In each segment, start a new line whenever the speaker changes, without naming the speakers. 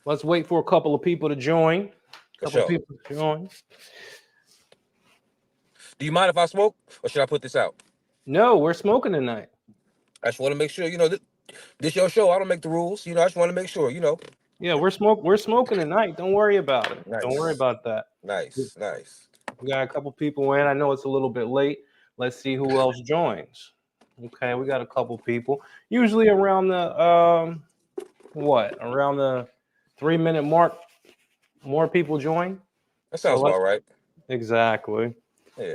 Let's wait for a couple of people to join.
For sure.
To join.
Do you mind if I smoke, or should I put this out?
No, we're smoking tonight.
I just want to make sure, this your show. I don't make the rules. I just want to make sure,
Yeah, we're smoking tonight. Don't worry about it.
Nice.
Don't worry about that.
Nice.
We got a couple people in. I know it's a little bit late. Let's see who else joins. Okay, we got a couple people. Usually around the around the 3-minute mark, more people join.
That sounds about right.
Exactly.
Yeah.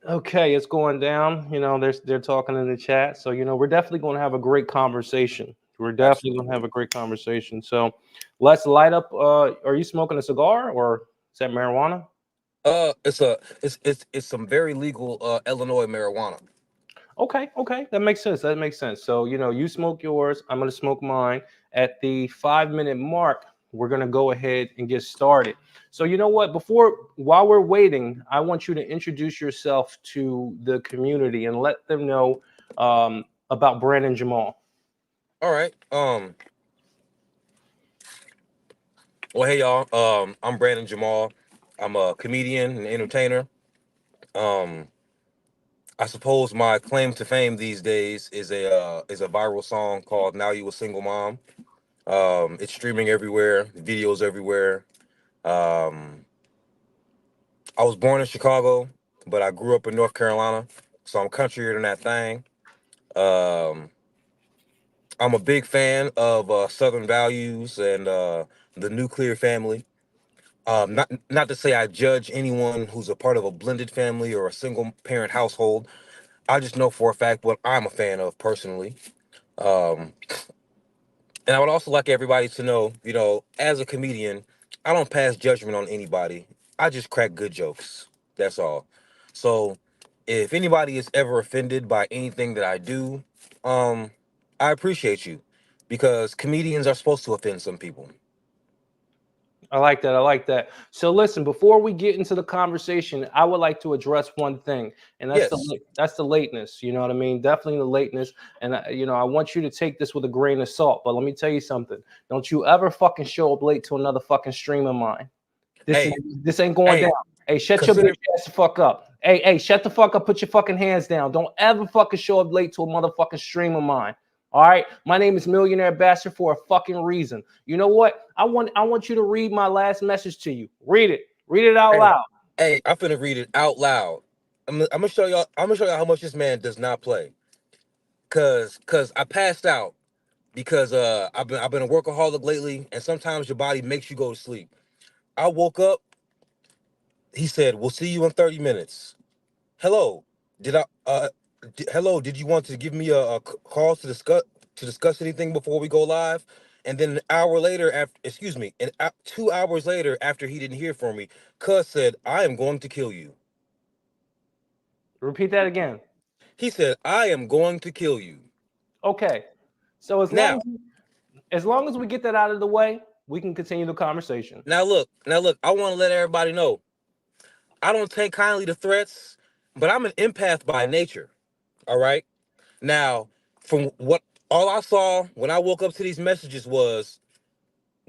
Okay, it's going down. They're talking in the chat. So, we're definitely going to have a great conversation. We're definitely going to have a great conversation. So let's light up. Are you smoking a cigar or is that marijuana?
It's some very legal Illinois marijuana.
Okay. That makes sense. So, you smoke yours. I'm going to smoke mine. At the 5-minute mark, we're going to go ahead and get started. So, you know what? While we're waiting, I want you to introduce yourself to the community and let them know about Brandon Jamal.
All right. Well, hey y'all. I'm Brandon Jamal. I'm a comedian and entertainer. I suppose my claim to fame these days is a viral song called "Now You a Single Mom." It's streaming everywhere, videos everywhere. Um, I was born in Chicago, but I grew up in North Carolina, so I'm countryer than that thing. Um, I'm a big fan of Southern values and the nuclear family. Not to say I judge anyone who's a part of a blended family or a single parent household. I just know for a fact what I'm a fan of personally. Um, and I would also like everybody to know, as a comedian, I don't pass judgment on anybody. I just crack good jokes. That's all. So if anybody is ever offended by anything that I do, I appreciate you because comedians are supposed to offend some people.
I like that. So listen, before we get into the conversation, I would like to address one thing, and that's the lateness. You know what I mean? Definitely the lateness. And I want you to take this with a grain of salt. But let me tell you something. Don't you ever fucking show up late to another fucking stream of mine. This ain't going down. Hey, shut your bitch ass the fuck up. Hey, shut the fuck up. Put your fucking hands down. Don't ever fucking show up late to a motherfucking stream of mine. All right, my name is Millionaire Bachelor for a fucking reason. You know what? I want you to read my last message to you. Read it out loud.
Hey, I'm finna read it out loud. I'm gonna show y'all. I'm gonna show y'all how much this man does not play. Cause I passed out because I've been a workaholic lately, and sometimes your body makes you go to sleep. I woke up. He said, "We'll see you in 30 minutes." Hello, hello, did you want to give me a call to discuss anything before we go live? And then an hour later, 2 hours later, after he didn't hear from me, Cuz said, "I am going to kill you."
Repeat that again.
He said, "I am going to kill you."
Okay, so as long as we get that out of the way, we can continue the conversation.
Now look, I want to let everybody know, I don't take kindly to threats, but I'm an empath by nature. All right. Now, from what all I saw when I woke up to these messages was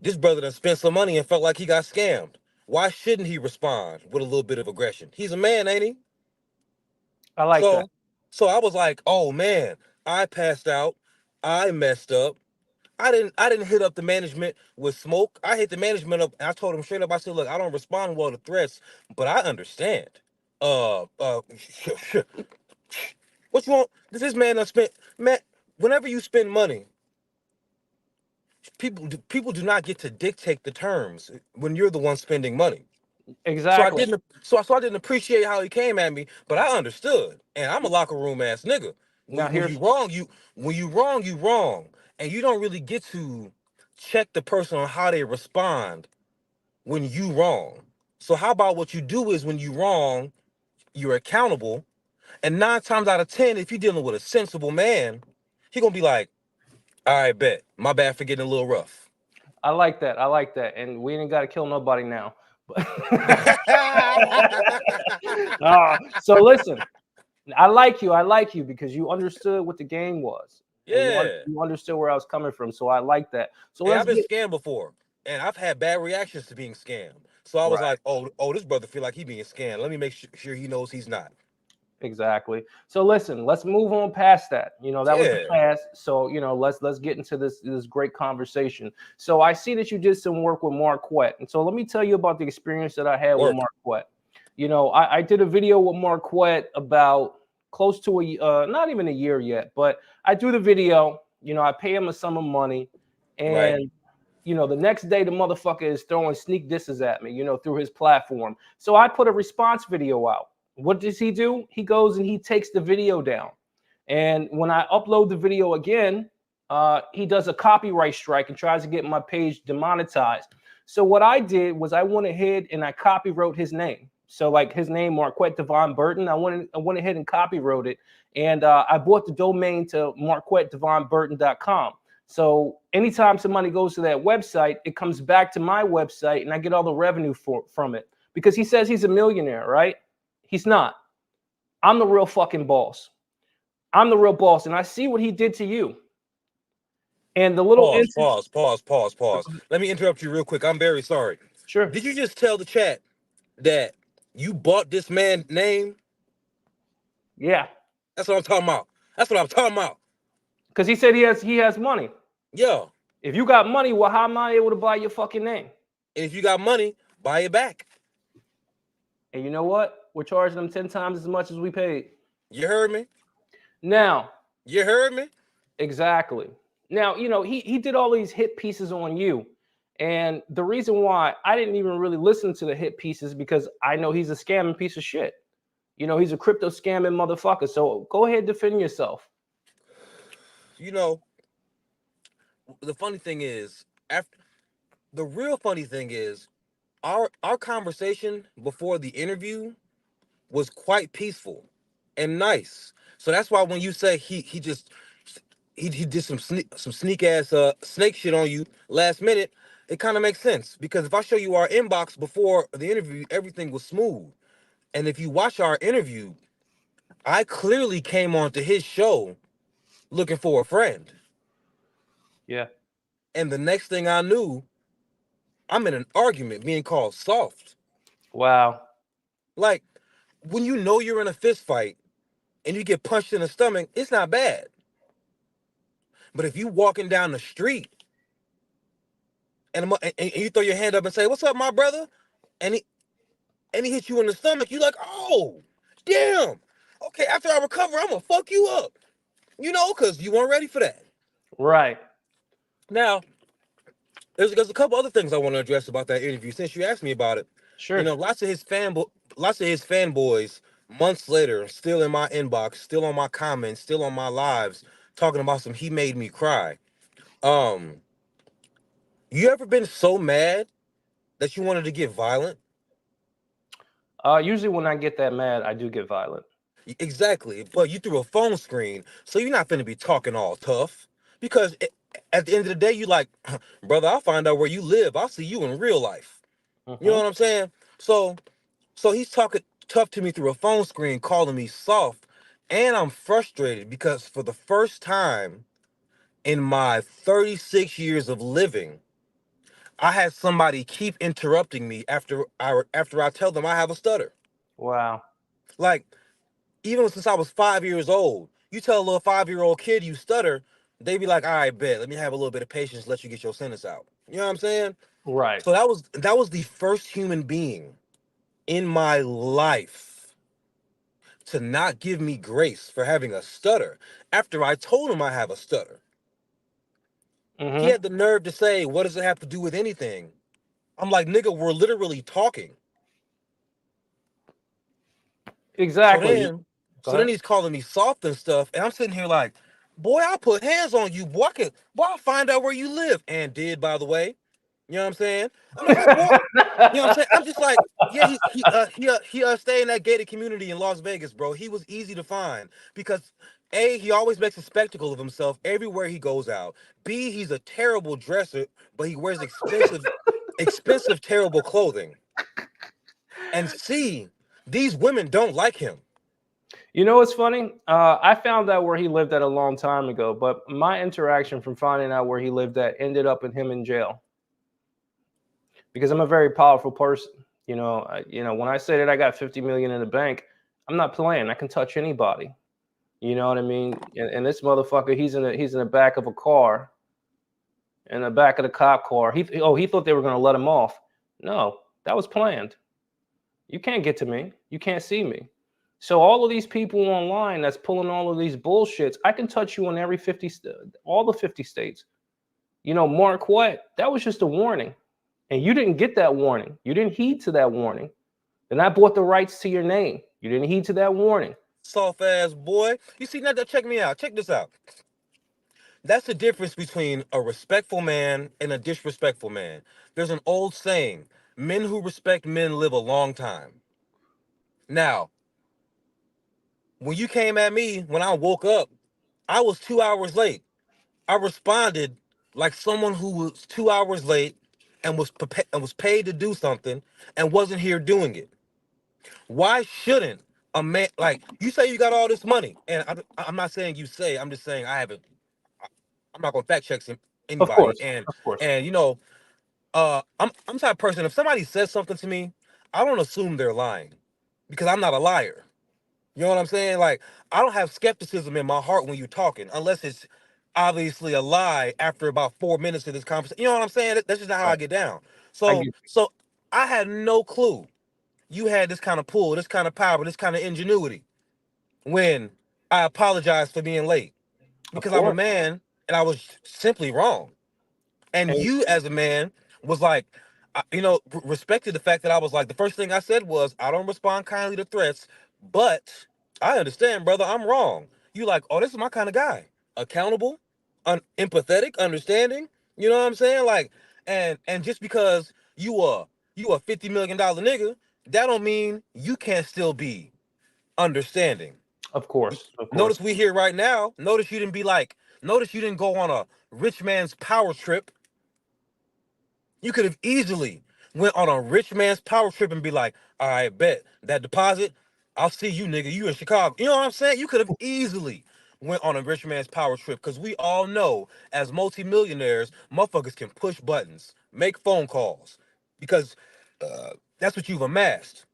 this brother done spent some money and felt like he got scammed. Why shouldn't he respond with a little bit of aggression? He's a man, ain't he?
I like that.
So I was like, oh man, I passed out. I messed up. I didn't hit up the management with smoke. I hit the management up and I told him straight up, I said, look, I don't respond well to threats, but I understand. Uh uh what you want? This man done spent, man, whenever you spend money, people do not get to dictate the terms when you're the one spending money.
Exactly.
So I didn't appreciate how he came at me, but I understood. And I'm a locker room ass nigga. When you wrong, you wrong. And you don't really get to check the person on how they respond when you wrong. So how about what you do is when you wrong, you're accountable. And 9 times out of 10, if you're dealing with a sensible man, he gonna be like, all right, bet. My bad for getting a little rough.
I like that. And we ain't got to kill nobody now. So listen, I like you because you understood what the game was. and
Yeah.
you understood where I was coming from. So I like that. So
Hey,
let's
I've been
get
scammed before, and I've had bad reactions to being scammed. So I was
right.
like, oh, this brother feel like he being scammed. Let me make sure he knows he's not.
Exactly. So listen, let's move on past that. You know, that was the
Yeah.
past. So, you know, let's get into this great conversation. So I see that you did some work with Marquette. And so let me tell you about the experience that I had with
Work.
Marquette. You know, I did a video with Marquette about close to not even a year yet, but I do the video, you know, I pay him a sum of money,
Right.
and you know, the next day the motherfucker is throwing sneak disses at me, you know, through his platform. So I put a response video out. What does he do? He goes and he takes the video down. And when I upload the video again, he does a copyright strike and tries to get my page demonetized. So what I did was I went ahead and I copywrote his name. So like his name, Marquette Devon Burton, I went ahead and copywrote it. And I bought the domain to marquettedevonburton.com. So anytime somebody goes to that website, it comes back to my website and I get all the revenue from it. Because he says he's a millionaire, right? He's not. I'm the real fucking boss. I'm the real boss, and I see what he did to you. And the little
Pause.
instance.
Pause. Pause. Pause. Pause. Let me interrupt you real quick. I'm very sorry.
Sure.
Did you just tell the chat that you bought this man's name?
Yeah.
That's what I'm talking about. That's what I'm talking about.
Because he said he has money.
Yeah.
If you got money, well, how am I able to buy your fucking name?
And if you got money, buy it back.
And you know what? We're charging them 10 times as much as we paid.
You heard me?
Now.
You heard me?
Exactly. Now, you know, he did all these hit pieces on you. And the reason why I didn't even really listen to the hit pieces because I know he's a scamming piece of shit. You know, he's a crypto scamming motherfucker. So go ahead, defend yourself.
You know, the funny thing is, the real funny thing is, our conversation before the interview was quite peaceful and nice. So that's why when you say he did some sneak ass snake shit on you last minute, it kind of makes sense because if I show you our inbox before the interview, everything was smooth. And if you watch our interview, I clearly came onto his show looking for a friend.
Yeah.
And the next thing I knew, I'm in an argument being called soft.
Wow.
Like, when you know you're in a fist fight and you get punched in the stomach, it's not bad. But if you walking down the street and you throw your hand up and say, "What's up, my brother?" and he hits you in the stomach, you like, "Oh, damn. Okay, after I recover, I'm gonna fuck you up." You know, because you weren't ready for that.
Right.
Now, there's a couple other things I want to address about that interview since you asked me about it.
Sure.
You know, lots of his fanboys months later still in my inbox, still on my comments, still on my lives talking about some he made me cry. Um, you ever been so mad that you wanted to get violent?
Usually when I get that mad, I do get violent.
Exactly, but you threw a phone screen, so you're not finna be talking all tough. Because at the end of the day, you like, brother, I'll find out where you live. I'll see you in real life. You know what I'm saying? So he's talking tough to me through a phone screen, calling me soft, and I'm frustrated because for the first time in my 36 years of living, I had somebody keep interrupting me after I tell them I have a stutter.
Wow.
Like, even since I was 5 years old, you tell a little 5-year-old kid you stutter, they be like, "All right, bet. Let me have a little bit of patience. Let you get your sentence out." You know what I'm saying?
Right.
So that was the first human being in my life to not give me grace for having a stutter after I told him I have a stutter. He had the nerve to say, "What does it have to do with anything?" I'm like, "Nigga, we're literally talking." So
Exactly.
then,
Go
so then
ahead.
he's calling me soft and stuff, and I'm sitting here like, "Boy, I'll put hands on you. Boy, I'll find out where you live." And did, by the way. You know what I'm saying? I'm like, boy, you know what I'm saying? I'm just like, yeah, he stay in that gated community in Las Vegas, bro. He was easy to find because he always makes a spectacle of himself everywhere he goes out. B, he's a terrible dresser, but he wears expensive, terrible clothing. And C, these women don't like him.
You know what's funny? I found out where he lived at a long time ago, but my interaction from finding out where he lived at ended up in him in jail because I'm a very powerful person. When I say that I got 50 million in the bank, I'm not playing. I can touch anybody. You know what I mean? And this motherfucker, he's in the back of a car, in the back of the cop car. He thought they were gonna let him off. No, that was planned. You can't get to me. You can't see me. So all of these people online that's pulling all of these bullshits, I can touch you in all the 50 states. Marquette, that was just a warning. And you didn't get that warning. You didn't heed to that warning. Then I bought the rights to your name. You didn't heed to that warning.
Soft ass boy. You see, now check me out. Check this out. That's the difference between a respectful man and a disrespectful man. There's an old saying, men who respect men live a long time. Now, when you came at me, when I woke up, I was 2 hours late. I responded like someone who was 2 hours late and was paid to do something and wasn't here doing it. Why shouldn't a man, like, you say you got all this money, and I'm not saying you say, I'm just saying I haven't. I'm not gonna fact check
Of
anybody,
course.
and
Of course.
and you know, I'm the type of person. If somebody says something to me, I don't assume they're lying because I'm not a liar. You know what I'm saying? Like, I don't have skepticism in my heart when you're talking, unless it's obviously a lie after about 4 minutes of this conversation. You know what I'm saying? That's just not how I
Right.
get down.
I
So,
get
so I had no clue you had this kind of pull, this kind of power, this kind of ingenuity when I apologized for being late
Of
because I'm a
course.
man and I was simply wrong. And
And
you, as a man, was like, respected the fact that I was like, the first thing I said was, I don't respond kindly to threats, but I understand, brother, I'm wrong. You like, oh, this is my kind of guy. Accountable, empathetic, understanding. You know what I'm saying? Like, and just because you a $50 million nigga, that don't mean you can't still be understanding.
of course. Of course.
Notice we here right now. Notice you didn't go on a rich man's power trip. You could have easily went on a rich man's power trip and be like, all right, bet that deposit, I'll see you, nigga. You in Chicago. You know what I'm saying? You could have easily went on a rich man's power trip because we all know as multimillionaires, motherfuckers can push buttons, make phone calls because that's what you've amassed.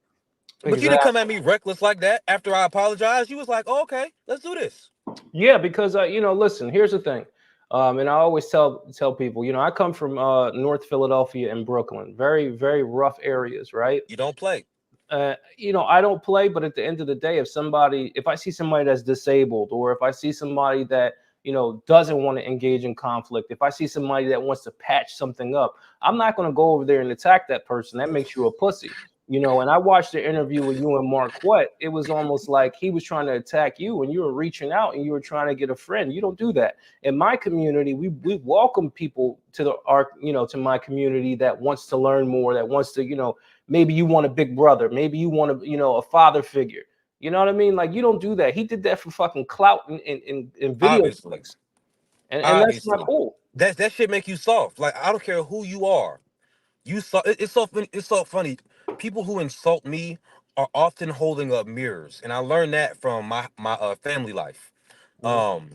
But you didn't come at
Exactly.
me reckless like that after I apologized. You was like, oh, okay, let's do this.
Yeah, because listen. Here's the thing, and I always tell people, I come from North Philadelphia and Brooklyn, very very rough areas, right?
You don't play.
I don't play, but at the end of the day, if I see somebody that's disabled, or if I see somebody that doesn't want to engage in conflict, if I see somebody that wants to patch something up, I'm not going to go over there and attack that person. That makes you a pussy. And I watched the interview with you and Marquette. It was almost like he was trying to attack you, and you were reaching out and you were trying to get a friend. You don't do that. In my community, we welcome people to my community that wants to learn more, that wants to, maybe you want a big brother, maybe you want a father figure. You know what I mean? Like, you don't do that. He did that for fucking clout in video
Obviously.
clicks, and that's not
Obviously.
cool.
That shit make you soft. Like, I don't care who you are. It's so funny. People who insult me are often holding up mirrors, and I learned that from my family life.
Mhm.
Um,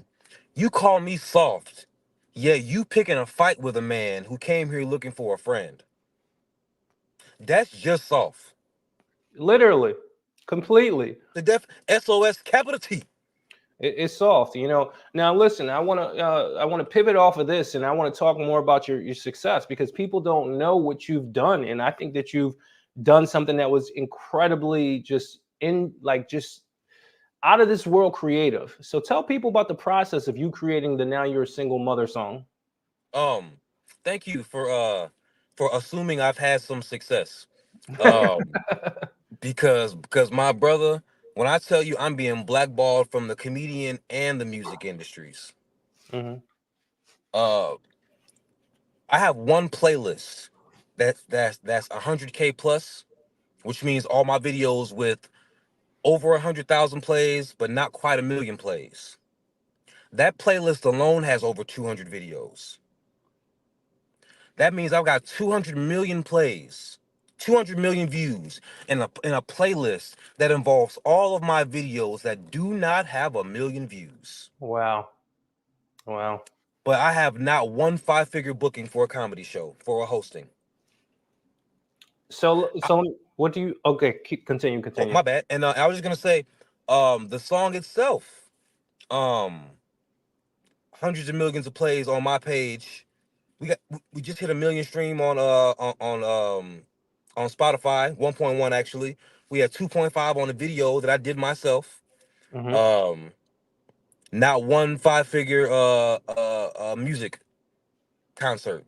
you call me soft, yeah, you picking a fight with a man who came here looking for a friend. That's just soft.
Literally, completely.
The def SOS capital T.
It's soft. Now listen, I want to pivot off of this, and I want to talk more about your success, because people don't know what you've done, and I think that you've done something that was incredibly just out of this world creative. So tell people about the process of you creating the Now You're a Single Mother song.
Um, Thank you for assuming I've had some success. Um, because my brother, when I tell you I'm being blackballed from the comedian and the music industries,
Mhm.
uh, I have one playlist that's 100K plus, which means all my videos with over 100,000 plays, but not quite a million plays. That playlist alone has over 200 videos. That means I've got 200 million plays 200 million views in a playlist that involves all of my videos that do not have 1 million views.
Wow. Wow.
But I have not one 5-figure booking for a comedy show for a hosting.
So what do you? Okay, continue.
Oh, my bad. And I was just gonna say, the song itself, um, hundreds of millions of plays on my page. We just hit 1 million stream on Spotify, 1.1 actually. We had 2.5 on the video that I did myself. Um, not one 5-figure music concert.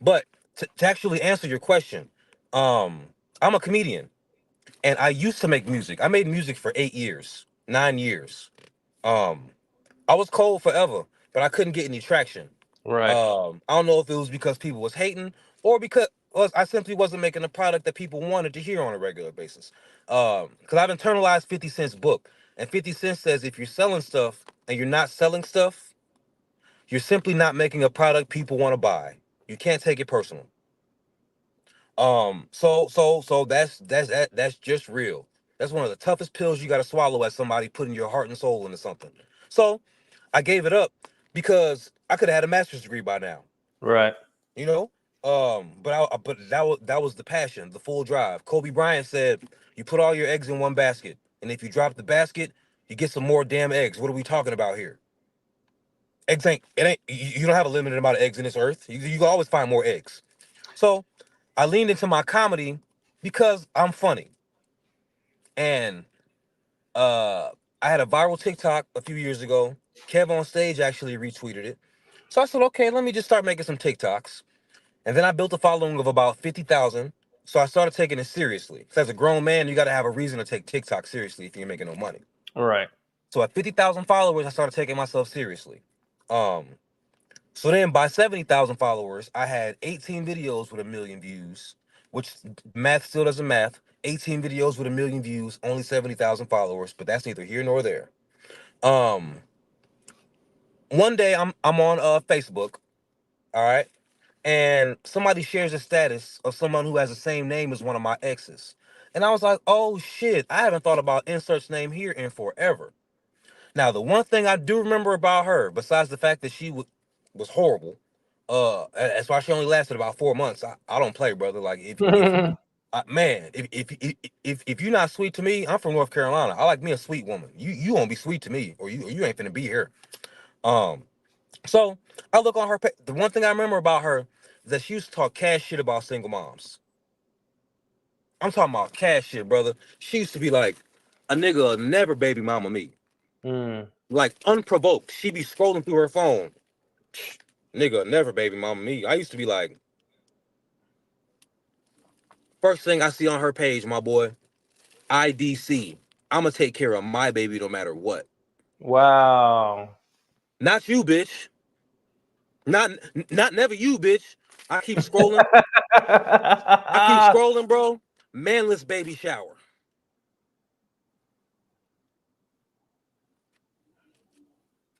But to actually answer your question, I'm a comedian, and I used to make music. I made music for 8 years, 9 years. I was cold forever, but I couldn't get any traction.
Right.
I don't know if it was because people was hating or because I simply wasn't making a product that people wanted to hear on a regular basis. Because I've internalized 50 Cent's book, and 50 Cent says if you're selling stuff and you're not selling stuff, you're simply not making a product people want to buy. You can't take it personal. So that's just real. That's one of the toughest pills you got to swallow as somebody putting your heart and soul into something. So I gave it up because I could have had a master's degree by now.
Right.
You know, but that was the passion, the full drive. Kobe Bryant said, "You put all your eggs in one basket, and if you drop the basket, you get some more damn eggs." What are we talking about here? Eggs ain't it ain't you don't have a limited amount of eggs in this earth. You can always find more eggs. So I leaned into my comedy because I'm funny. And I had a viral TikTok a few years ago. Kev on Stage actually retweeted it. So I said, okay, let me just start making some TikToks. And then I built a following of about 50,000. So I started taking it seriously. So as a grown man, you got to have a reason to take TikTok seriously if you're making no money.
Right.
So at 50,000 followers, I started taking myself seriously. So then by 70,000 followers, I had 18 videos with 1 million views, which math still doesn't math. 18 videos with 1 million views, only 70,000 followers, but that's neither here nor there. One day I'm on Facebook, all right, and somebody shares a status of someone who has the same name as one of my exes. And I was like, oh shit, I haven't thought about insert's name here in forever. Now, the one thing I do remember about her, besides the fact that she was horrible, that's why she only lasted about 4 months. I don't play, brother. Like if man, if you're not sweet to me, I'm from North Carolina. I like me a sweet woman. You won't be sweet to me, or you ain't finna be here. So I look on her. The one thing I remember about her is that she used to talk cash shit about single moms. I'm talking about cash shit, brother. She used to be like, a nigga will never baby mama me. Like unprovoked. She be scrolling through her phone. Nigga, never baby mama me. I used to be like, first thing I see on her page, my boy, IDC. I'ma take care of my baby no matter what.
Wow.
Not you, bitch. Not never you, bitch. I keep scrolling. I keep scrolling, bro. Manless baby shower.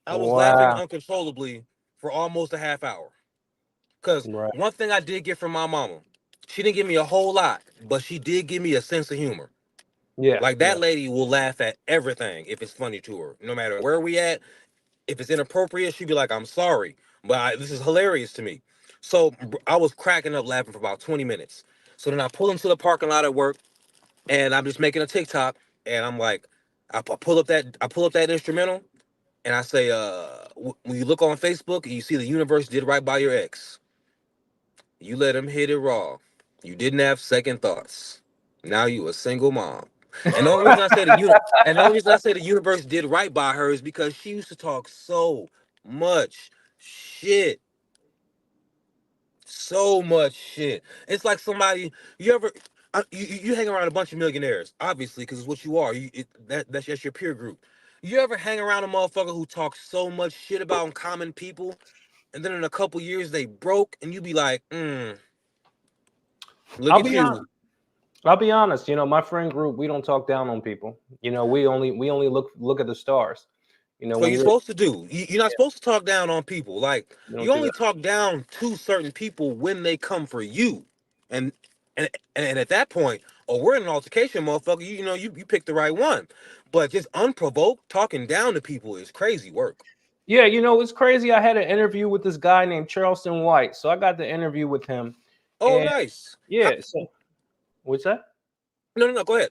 I was laughing
Wow.
uncontrollably for almost a half hour. Because
Right.
one thing I did get from my mama, she didn't give me a whole lot, but she did give me a sense of humor.
Yeah.
Like
Yeah.
that lady will laugh at everything if it's funny to her, no matter where we at. If it's inappropriate, she'd be like, "I'm sorry, but this is hilarious to me." So I was cracking up laughing for about 20 minutes. So then I pull into the parking lot at work, and I'm just making a TikTok, and I'm like, I pull up that instrumental, and I say, when you look on Facebook and you see the universe did right by your ex, you let him hit it raw. You didn't have second thoughts. Now you a single mom. And the only reason I say the universe did right by her is because she used to talk so much shit. So much shit. It's like somebody you ever you hang around a bunch of millionaires, obviously, because it's what you are. That's just your peer group. You ever hang around a motherfucker who talks so much shit about common people, and then in a couple years they broke, and you be like, look
I'll
at
be honest.
you.
I'll be honest. My friend group, we don't talk down on people. We only look at the stars.
So
When
you're
you're
supposed to do. You're not supposed to talk down on people. Like
you
you
don't do
only
that.
talk down to certain people when they come for you, and And at that point, oh, we're in an altercation, motherfucker. You picked the right one. But just unprovoked talking down to people is crazy work.
Yeah, it's crazy. I had an interview with this guy named Charleston White, so I got the interview with him.
Oh, nice.
Yeah. So, what's that?
No. Go ahead.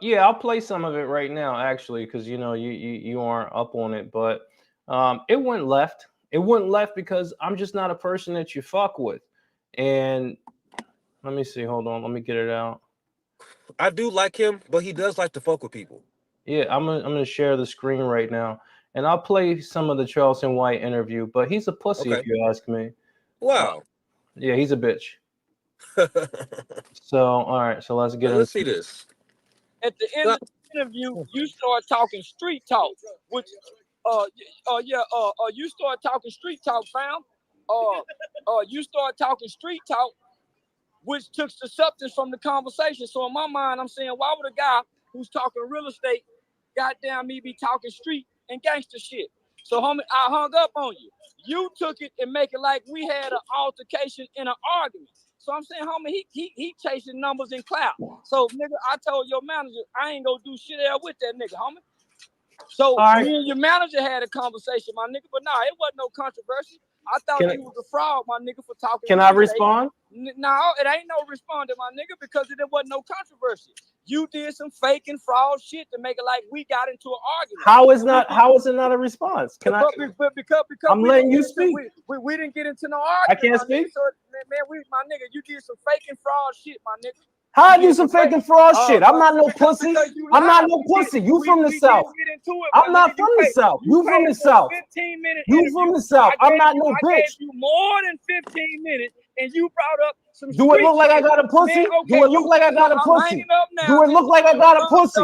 Yeah, I'll play some of it right now, actually, because you aren't up on it, but it went left. It went left because I'm just not a person that you fuck with. And let me see. Hold on. Let me get it out.
I do like him, but he does like to fuck with people.
Yeah, I'm gonna share the screen right now, and I'll play some of the Charleston White interview. But he's a pussy, if you ask me.
Wow.
Yeah, he's a bitch. So, all right. So let's get.
Let's see this.
At the end of the interview, you start talking street talk, which, you start talking street talk, fam. You start talking street talk, which took the substance from the conversation. So in my mind, I'm saying, why would a guy who's talking real estate, goddamn me, be talking street and gangster shit? So, homie, I hung up on you. You took it and make it like we had an altercation in an argument. So I'm saying, homie, he chasing numbers and clout. So, nigga, I told your manager I ain't gonna do shit else with that nigga, homie. So me and your manager had a conversation, my nigga, but nah, it wasn't no controversy. I thought you was a fraud, my nigga, for talking.
Can I respond?
No, it ain't no responding, my nigga, because it wasn't no controversy. You did some fake and fraud shit to make it like we got into an argument.
How is it not a response? Because I'm letting you speak.
We didn't get into no argument.
I can't speak.
So, man, my nigga, you did some fake and fraud shit, my nigga.
How I do some fake and fraud shit? I'm not no pussy. I'm not no pussy. You from the South. I'm not from the South. You from the South. You from the South. I'm not no bitch.
I gave you more than 15 minutes, and you brought up some.
Do it look like I got a pussy? Do it look like I got a pussy? Do it look like I got a pussy?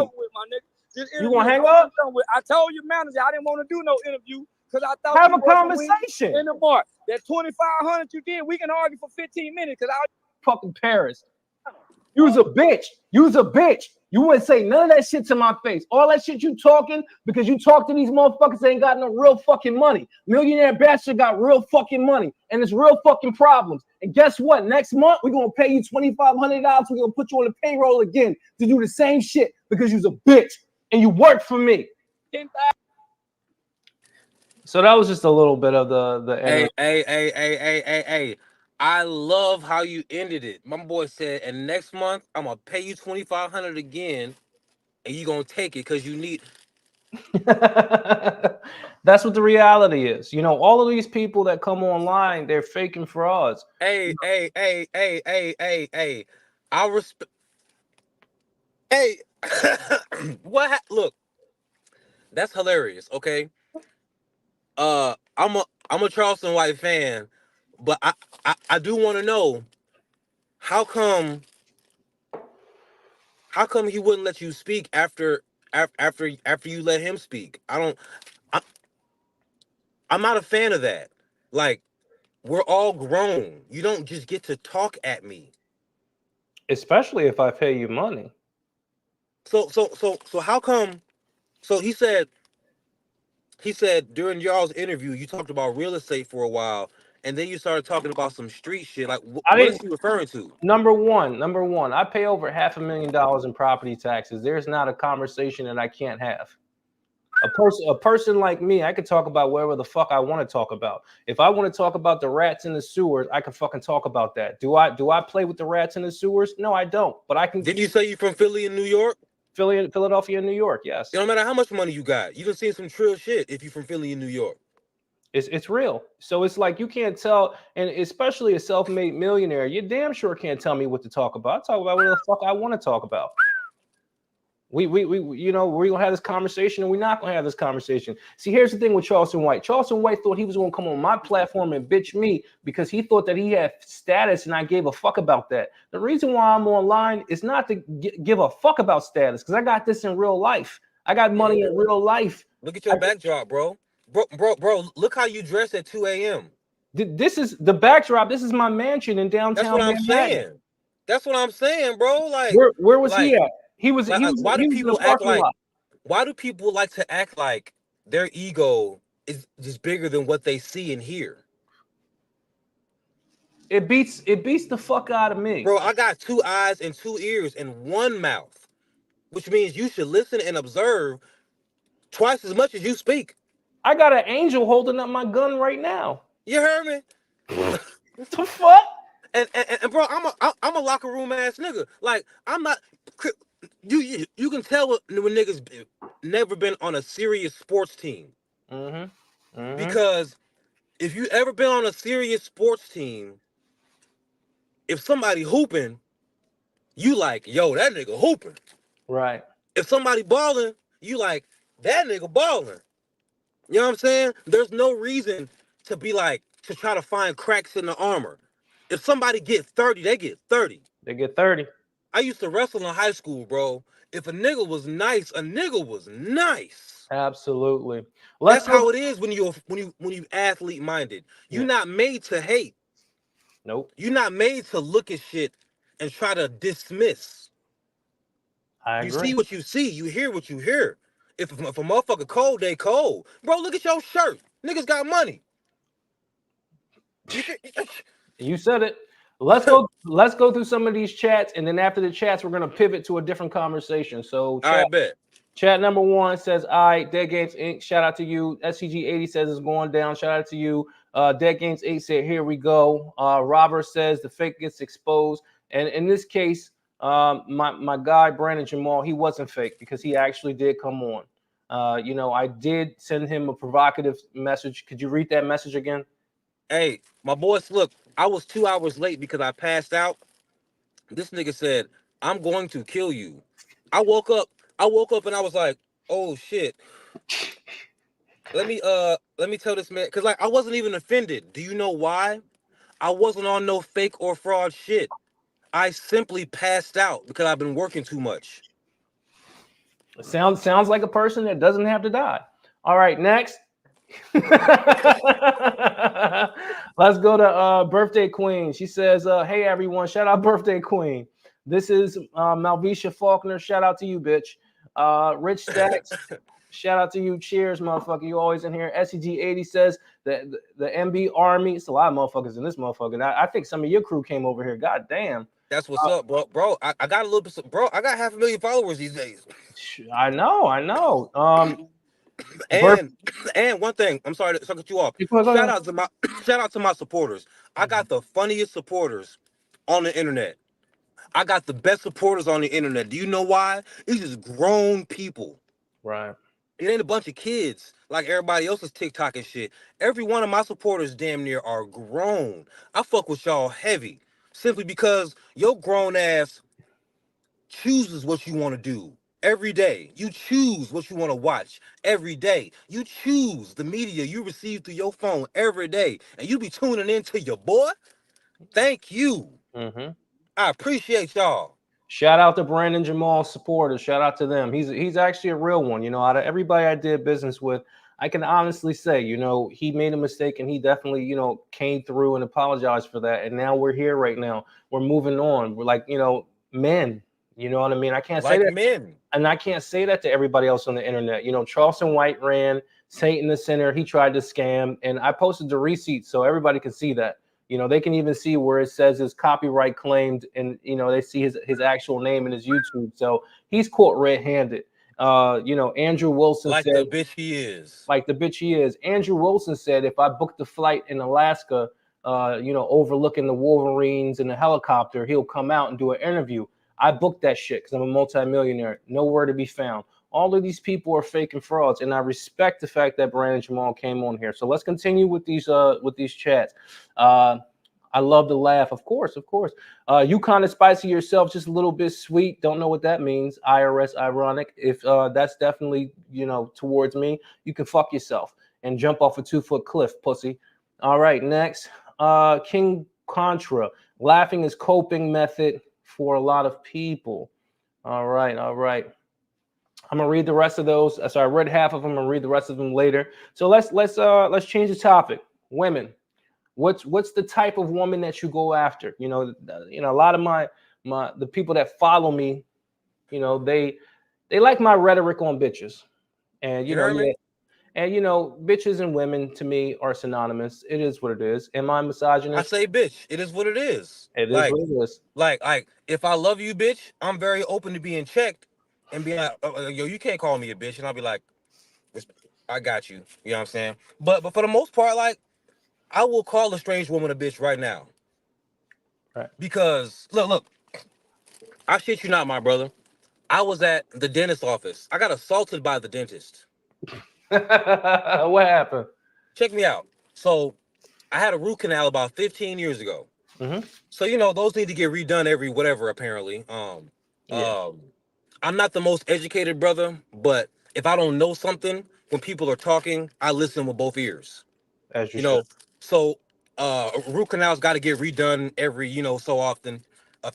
You gonna hang up?
I told your manager I didn't want to do no interview because I thought
have a conversation
in the bar. That 2,500 you did, we can argue for 15 minutes because I
fucking Paris. You's a bitch. You's a bitch. You wouldn't say none of that shit to my face. All that shit you talking because you talk to these motherfuckers that ain't got no real fucking money. Millionaire Bachelor got real fucking money and it's real fucking problems. And guess what? Next month, we're going to pay you $2,500. We're going to put you on the payroll again to do the same shit because you's a bitch and you work for me. So that was just a little bit of the
Hey. I love how you ended it. My boy said, and next month I'm gonna pay you $2,500 again, and you gonna take it because you need.
That's what the reality is. All of these people that come online, they're faking frauds.
Hey. I respect. Hey, look, that's hilarious. Okay. I'm a Charleston White fan. But I do want to know how come he wouldn't let you speak after you let him speak. I'm not a fan of that. Like, we're all grown. You don't just get to talk at me.
Especially if I pay you money.
So how come? So he said during y'all's interview you talked about real estate for a while. And then you started talking about some street shit. Like, what is he referring to?
Number one, I pay over $500,000 in property taxes. There's not a conversation that I can't have. A person like me, I could talk about whatever the fuck I want to talk about. If I want to talk about the rats in the sewers, I can fucking talk about that. Do I play with the rats in the sewers? No, I don't. But I can.
Did you say you from Philly and New York?
Philadelphia and New York, yes.
It don't matter how much money you got. You done seen some trill shit if you from Philly and New York.
It's real. So it's like you can't tell, and especially a self-made millionaire, you damn sure can't tell me what to talk about. I talk about what the fuck I want to talk about. We're gonna have this conversation, and we're not gonna have this conversation. See, here's the thing with Charleston White. Charleston White thought he was gonna come on my platform and bitch me because he thought that he had status, and I gave a fuck about that. The reason why I'm online is not to give a fuck about status, because I got this in real life. I got money in real life.
Look at your backdrop, bro. Bro, look how you dress at 2 a.m.
This is the backdrop. This is my mansion in downtown.
That's what I'm saying. That's what I'm saying, bro. Like,
where was he at? He was.
Why do people like to act like their ego is just bigger than what they see and hear?
It beats the fuck out of me.
Bro, I got 2 eyes and 2 ears and 1 mouth, which means you should listen and observe twice as much as you speak.
I got an angel holding up my gun right now.
You heard me?
What the fuck?
And bro, I'm a locker room ass nigga. Like, I'm not. You can tell when niggas never been on a serious sports team. Because if you ever been on a serious sports team, if somebody hooping, you like, yo, that nigga hooping.
Right.
If somebody balling, you like, that nigga balling. You know what I'm saying? There's no reason to be like, to try to find cracks in the armor. If somebody get 30, they get 30.
They get 30.
I used to wrestle in high school, bro. If a nigga was nice, a nigga was nice.
Absolutely.
That's how it is when you athlete minded. You're not made to hate.
Nope.
You're not made to look at shit and try to dismiss.
I agree.
You see what you see. You hear what you hear. If a motherfucker cold, they cold. Bro, look at your shirt. Niggas got money.
You said it. Let's go through some of these chats, and then after the chats, we're gonna pivot to a different conversation. So
I bet.
Chat number 1 says, all right, Dead Games Inc. Shout out to you. SCG80 says it's going down. Shout out to you. Dead Games 8 said, here we go. Robert says the fake gets exposed. And in this case, my guy, Brandon Jamal, he wasn't fake because he actually did come on. I did send him a provocative message. Could you read that message again?
Hey, my boys, look, I was 2 hours late because I passed out. This nigga said, I'm going to kill you. I woke up and I was like, oh shit. Let me tell this man, because like I wasn't even offended. Do you know why? I wasn't on no fake or fraud shit. I simply passed out because I've been working too much.
It sounds like a person that doesn't have to die. All right, next. Let's go to Birthday Queen. She says, hey everyone, shout out Birthday Queen. This is Malvisha Faulkner. Shout out to you, bitch. Rich Stacks. Shout out to you. Cheers, motherfucker. You always in here. SCG80 says that the MB Army. It's a lot of motherfuckers in this motherfucker. I think some of your crew came over here. God damn.
That's what's up, bro. Bro, I got a little bit. Bro, I got 500,000 followers these days.
I know.
And one thing, I'm sorry to cut you off. Shout out to my supporters. I got the funniest supporters on the internet. I got the best supporters on the internet. Do you know why? It's just grown people.
Right.
It ain't a bunch of kids like everybody else's TikTok and shit. Every one of my supporters damn near are grown. I fuck with y'all heavy simply because your grown ass chooses what you want to do every day. You choose what you want to watch every day. You choose the media you receive through your phone every day. And you be tuning into your boy. Thank you. I appreciate y'all.
Shout out to Brandon Jamal supporters. Shout out to them. He's actually a real one. Out of everybody I did business with, I can honestly say, he made a mistake and he definitely, came through and apologized for that. And now we're here right now. We're moving on. We're like, men. You know what I mean? I can't say that.
Men. And
I can't say that to everybody else on the internet. Charleston White ran, Saint in the center. He tried to scam. And I posted the receipts so everybody can see that. They can even see where it says his copyright claimed, and they see his actual name in his YouTube. So he's caught red-handed. Andrew Wilson
said, the bitch he is.
Like the bitch he is. Andrew Wilson said, if I booked a flight in Alaska, overlooking the Wolverines in the helicopter, he'll come out and do an interview. I booked that shit because I'm a multimillionaire. Nowhere to be found. All of these people are fake and frauds, and I respect the fact that Brandon Jamal came on here. So let's continue with these chats. I love to laugh, of course. You kind of spicy yourself, just a little bit sweet. Don't know what that means. IRS ironic. If that's definitely towards me, you can fuck yourself and jump off a 2-foot cliff, pussy. All right, next, King Contra. Laughing is coping method for a lot of people. All right. I'm gonna read the rest of those. So I read half of them. I'm gonna read the rest of them later. So let's change the topic. Women. What's the type of woman that you go after? A lot of the people that follow me, they like my rhetoric on bitches, and And bitches and women to me are synonymous. It is what it is. Am I misogynist?
I say bitch. It is what it is.
It is what it is.
Like, if I love you, bitch, I'm very open to being checked and being like, yo, you can't call me a bitch, and I'll be like, I got you. You know what I'm saying? But for the most part, like, I will call a strange woman a bitch right now.
Right.
Because look, I shit you not, my brother. I was at the dentist office. I got assaulted by the dentist.
What happened?
Check me out. So I had a root canal about 15 years ago.
Mm-hmm.
So those need to get redone every whatever. Apparently,
Yeah.
I'm not the most educated brother, but if I don't know something, when people are talking, I listen with both ears.
As you
You
should.
know, so root canals got to get redone every so often.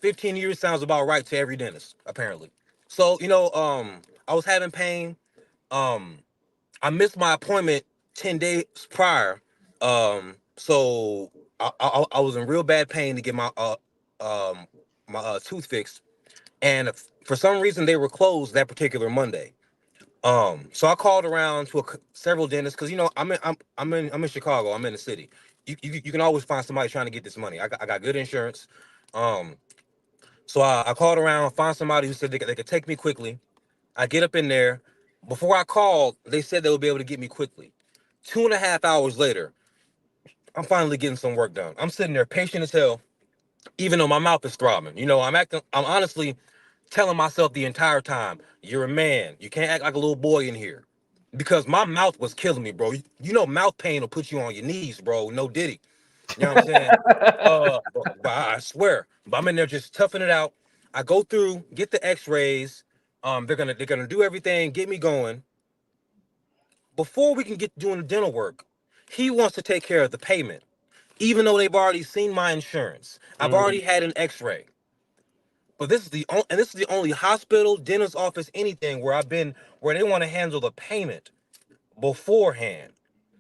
15 years sounds about right to every dentist, apparently. So I was having pain. Um, I missed my appointment 10 days prior. So I was in real bad pain to get my tooth fixed, and for some reason they were closed that particular Monday. So I called around to several dentists because I'm in Chicago. I'm in the city. You can always find somebody trying to get this money. I got good insurance. Um, so I called around, find somebody who said they could take me quickly. I get up in there. Before I called, they said they would be able to get me quickly. 2.5 hours later, I'm finally getting some work done. I'm sitting there patient as hell, even though my mouth is throbbing. I'm honestly telling myself the entire time, you're a man. You can't act like a little boy in here. Because my mouth was killing me, bro. Mouth pain will put you on your knees, bro. No diddy. You know what I'm saying? But I swear, but I'm in there just toughing it out. I go through, get the x-rays. They're gonna do everything, get me going. Before we can get doing the dental work, he wants to take care of the payment. Even though they've already seen my insurance. I've
Mm.
already had an x-ray. But this is the only hospital, dentist office, anything where I've been where they want to handle the payment beforehand.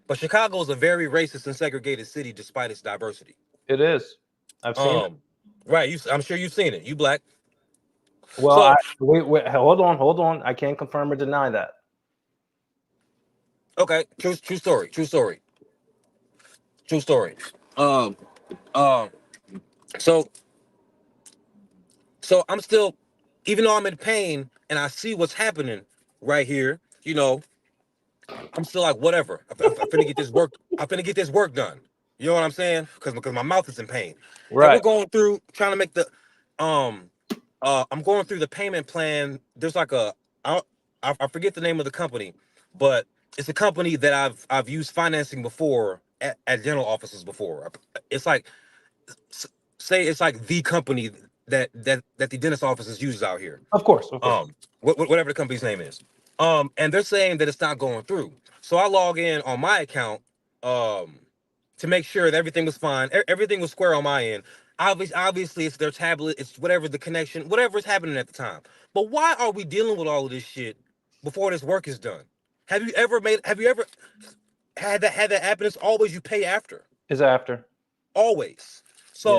But Chicago is a very racist and segregated city despite its diversity.
It is. I've seen it.
Right, I'm sure you've seen it. You black.
Well,
So
wait, hold on. I can't confirm or deny that.
okay, true story. True story. Um um so I'm still, even though I'm in pain and I see what's happening right here, I'm still like, whatever. I'm finna get this work. I'm finna get this work done. You know what I'm saying? Because my mouth is in pain, and we're
Right.
going through trying to make the I'm going through the payment plan. There's like I forget the name of the company, but it's a company that I've used financing before at dental offices before. It's like say it's like the company that the dentist offices uses out here.
Of course.
Whatever the company's name is. And they're saying that it's not going through. So I log in on my account, to make sure that everything was fine. Everything was square on my end. Obviously, it's their tablet. It's whatever the connection, whatever is happening at the time. But why are we dealing with all of this shit before this work is done? Have you ever had that happen? It's always you pay after.
Is after.
Always.
Yeah.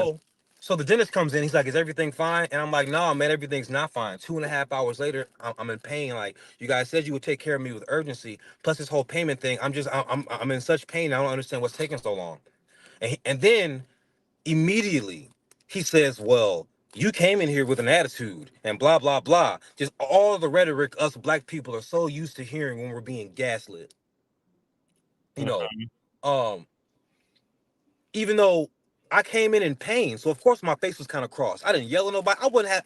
So the dentist comes in. He's like, "Is everything fine?" And I'm like, "No, man, everything's not fine." 2.5 hours later, I'm in pain. Like, you guys said you would take care of me with urgency. Plus this whole payment thing. I'm in such pain. I don't understand what's taking so long. And then immediately he says, "Well, you came in here with an attitude and blah blah blah." Just all the rhetoric us black people are so used to hearing when we're being gaslit. You know,
Mhm.
um, even though I came in pain, so of course my face was kind of crossed. I didn't yell at nobody. I wouldn't have.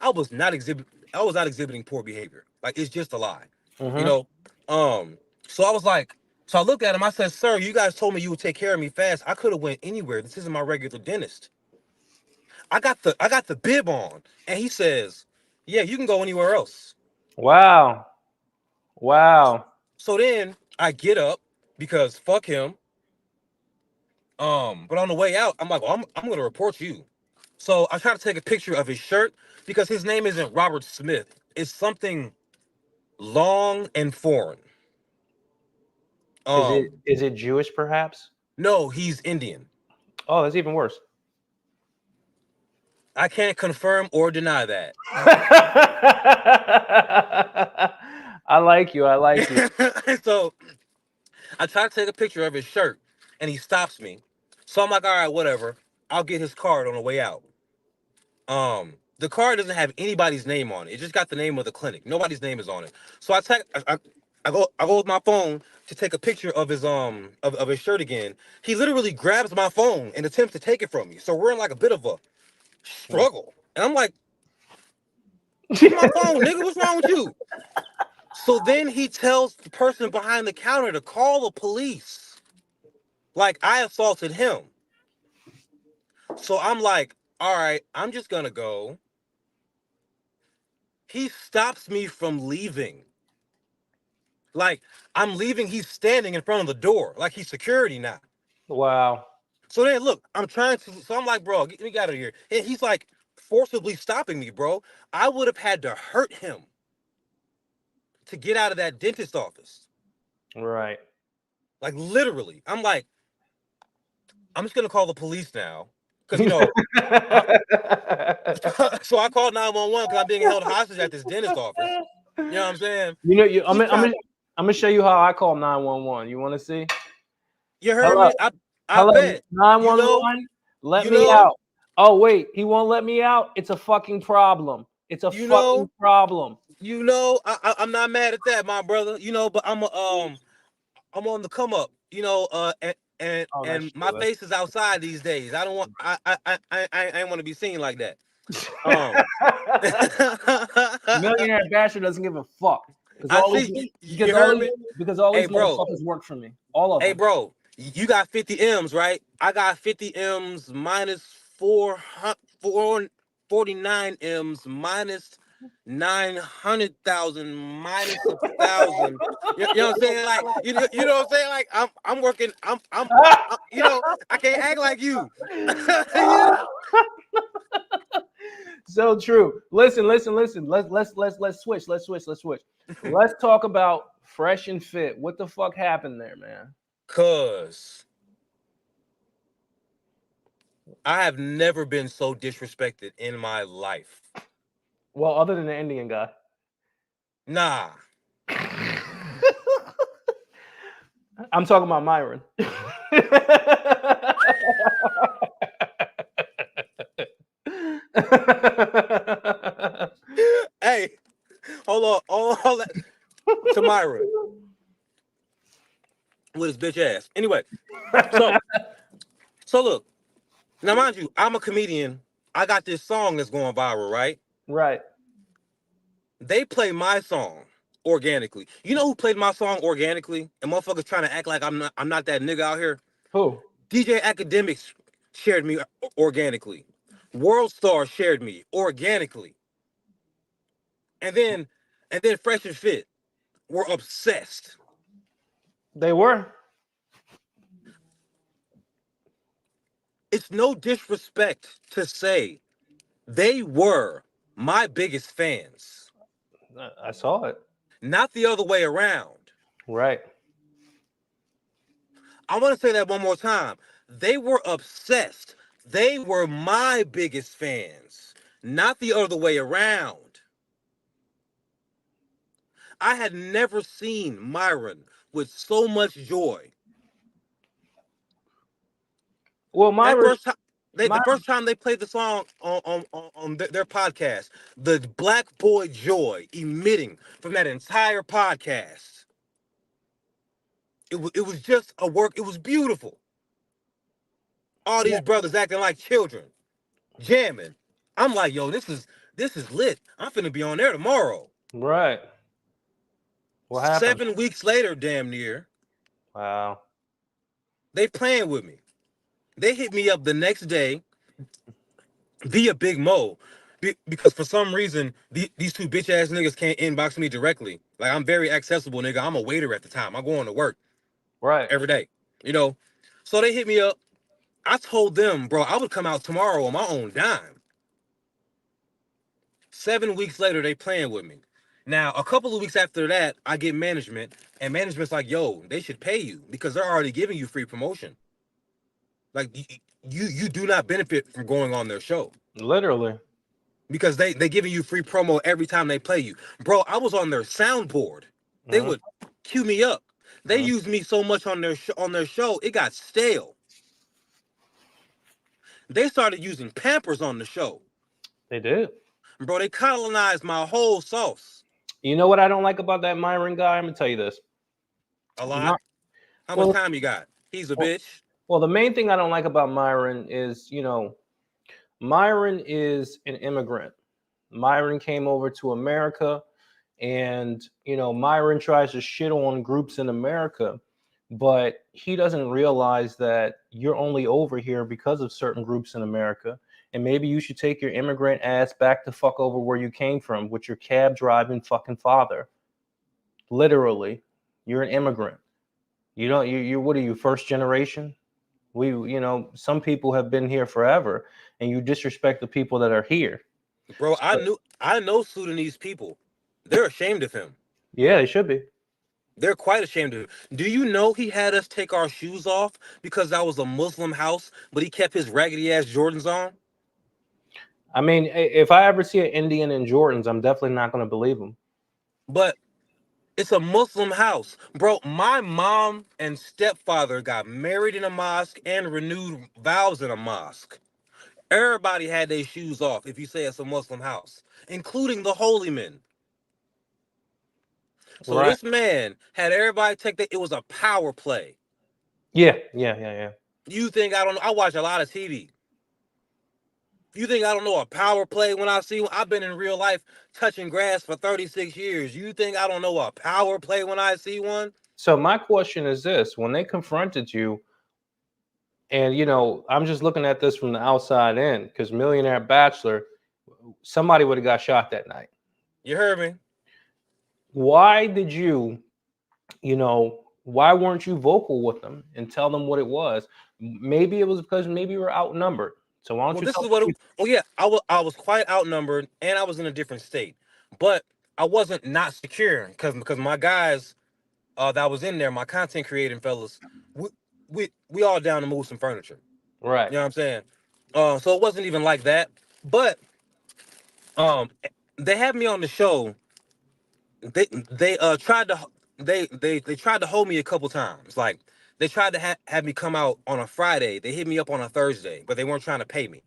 I was not exhibiting poor behavior. Like, it's just a lie, you
Mhm.
know. So I was like, so I looked at him. I said, "Sir, you guys told me you would take care of me fast. I could have went anywhere. This isn't my regular dentist. I got the bib on." And he says, "Yeah, you can go anywhere else."
Wow. Wow.
So then I get up because fuck him. But on the way out, I'm like, well, I'm gonna report you. So I try to take a picture of his shirt because his name isn't Robert Smith. It's something long and foreign.
Is it
Um,
is it Jewish perhaps?
no, he's Indian.
Oh, that's even worse.
I can't confirm or deny that.
I like you. I like you.
So I try to take a picture of his shirt, and he stops me. So I'm like, all right, whatever. I'll get his card on the way out. The card doesn't have anybody's name on it. It just got the name of the clinic. Nobody's name is on it. So I go with my phone to take a picture of his of his shirt again. He literally grabs my phone and attempts to take it from me. So we're in like a bit of a struggle. And I'm like, "Give my phone, nigga. What's wrong with you?" So then he tells the person behind the counter to call the police. Like I assaulted him. So I'm like, all right, I'm just gonna go. He stops me from leaving. Like I'm leaving, he's standing in front of the door, like he's security now.
Wow.
So then look, so I'm like, bro, get me out of here. And he's like forcibly stopping me, bro. I would have had to hurt him to get out of that dentist office.
Right.
Like literally. I'm like, I'm just gonna call the police now. Because you know, so I called 911 because I'm being held hostage at this dentist office. You know what I'm saying?
You know, I'm gonna show you how I call 911. You want to see?
You heard
Hello.
me? I
Hello,
bet.
911. Let me out. Oh wait, he won't let me out. It's a fucking problem. It's a fucking problem.
You know, I'm not mad at that, my brother. You know, but I'm on the come up. You know, and my face is outside these days. I don't want. I ain't want to be seen like that.
Millionaire Bachelor doesn't give a fuck. Because all these motherfuckers work for me. All of them.
Hey, bro, you got 50 M's, right? I got 50 M's minus 49 M's minus 900,000 minus 1,000. You know what I'm saying? Like, you know what I'm saying? Like, I'm working. I'm you know, I can't act like you. You know?
So true. Listen. Let's switch. Let's talk about Fresh and Fit. What the fuck happened there, man?
Cause I have never been so disrespected in my life.
Well, other than the Indian guy.
Nah.
I'm talking about Myron.
Hey, hold on. To Myron. With his bitch ass. Anyway, so look. Now, mind you, I'm a comedian. I got this song that's going viral, right?
Right.
They play my song organically. You know who played my song organically? And motherfuckers trying to act like I'm not that nigga out here.
Who?
DJ Academics shared me organically. World Star shared me organically. And then Fresh and Fit were obsessed.
They were.
It's no disrespect to say they were my biggest fans.
I saw it.
Not the other way around.
Right.
I want to say that one more time. They were obsessed. They were my biggest fans, not the other way around. I had never seen Myron with so much joy.
Well, Myron,
the first time they played the song on their podcast, the black boy joy emitting from that entire podcast. It was just a work. It was beautiful. All these brothers acting like children, jamming. I'm like, yo, this is lit. I'm finna be on there tomorrow.
Right. What happened?
7 weeks later, damn near.
Wow.
They playing with me. They hit me up the next day via Big Mo because for some reason these two bitch ass niggas can't inbox me directly. Like I'm very accessible, nigga. I'm a waiter at the time. I'm going to work every day, you know. So they hit me up. I told them, bro, I would come out tomorrow on my own dime. 7 weeks later, they playing with me. Now, a couple of weeks after that, I get management, and management's like, yo, they should pay you because they're already giving you free promotion. Like, you do not benefit from going on their show.
Literally.
Because they giving you free promo every time they play you. Bro, I was on their soundboard. They would cue me up. They used me so much on their show, it got stale. They started using Pampers on the show.
They did.
Bro, they colonized my whole sauce.
You know what I don't like about that Myron guy? I'm gonna tell you this.
A lot. How much time you got? He's a bitch.
Well, the main thing I don't like about Myron is, Myron is an immigrant. Myron came over to America, and Myron tries to shit on groups in America, but he doesn't realize that you're only over here because of certain groups in America. And maybe you should take your immigrant ass back to fuck over where you came from with your cab driving fucking father. Literally, you're an immigrant. You what are you, first generation? Some people have been here forever, and you disrespect the people that are here.
Bro, I know Sudanese people. They're ashamed of him.
Yeah, they should be.
They're quite ashamed of him. Do you know he had us take our shoes off because that was a Muslim house, but he kept his raggedy ass Jordans on?
I mean, if I ever see an Indian in Jordans, I'm definitely not going to believe him.
But it's a Muslim house. Bro, my mom and stepfather got married in a mosque and renewed vows in a mosque. Everybody had their shoes off if you say it's a Muslim house, including the holy men. So This man had everybody take that. It was a power play.
Yeah.
You think I don't know? I watch a lot of TV. You think I don't know a power play when I see one? I've been in real life touching grass for 36 years. You think I don't know a power play when I see one?
So my question is this: when they confronted you, and I'm just looking at this from the outside in, because Millionaire Bachelor, somebody would have got shot that night.
You heard me.
Why did why weren't you vocal with them and tell them what it was? Maybe it was because you were outnumbered. So why don't you?
I was quite outnumbered, and I was in a different state, but I wasn't not secure because my guys that was in there, my content creating fellas, we all down to move some furniture.
Right.
You know what I'm saying? So it wasn't even like that, but they had me on the show. They tried to hold me a couple times. Like they tried to have me come out on a Friday. They hit me up on a Thursday, but they weren't trying to pay me.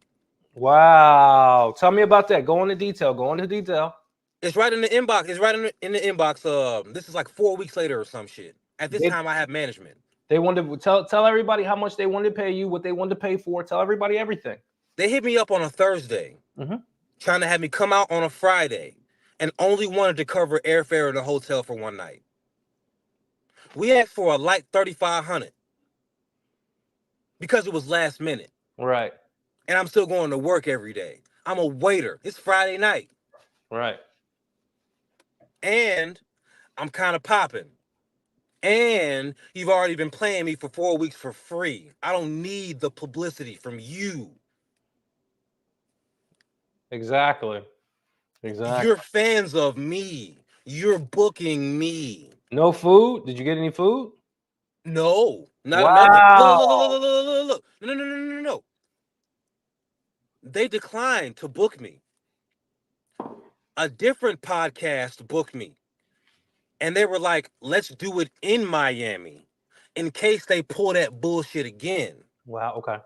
Wow. Tell me about that. Go into detail.
It's right in the inbox. It's right in the inbox. This is like 4 weeks later or some shit. At this time, I have management.
They wanted to tell everybody how much they wanted to pay you, what they wanted to pay for. Tell everybody everything.
They hit me up on a Thursday, trying to have me come out on a Friday, and only wanted to cover airfare in the hotel for one night. We asked for a light $3,500 because it was last minute.
Right.
And I'm still going to work every day. I'm a waiter. It's Friday night.
Right.
And I'm kind of popping. And you've already been playing me for 4 weeks for free. I don't need the publicity from you.
Exactly.
You're fans of me. You're booking me.
No food? Did you get any food?
No. Not
wow.
Look. No. They declined to book me. A different podcast booked me. And they were like, let's do it in Miami in case they pull that bullshit again.
Wow, okay.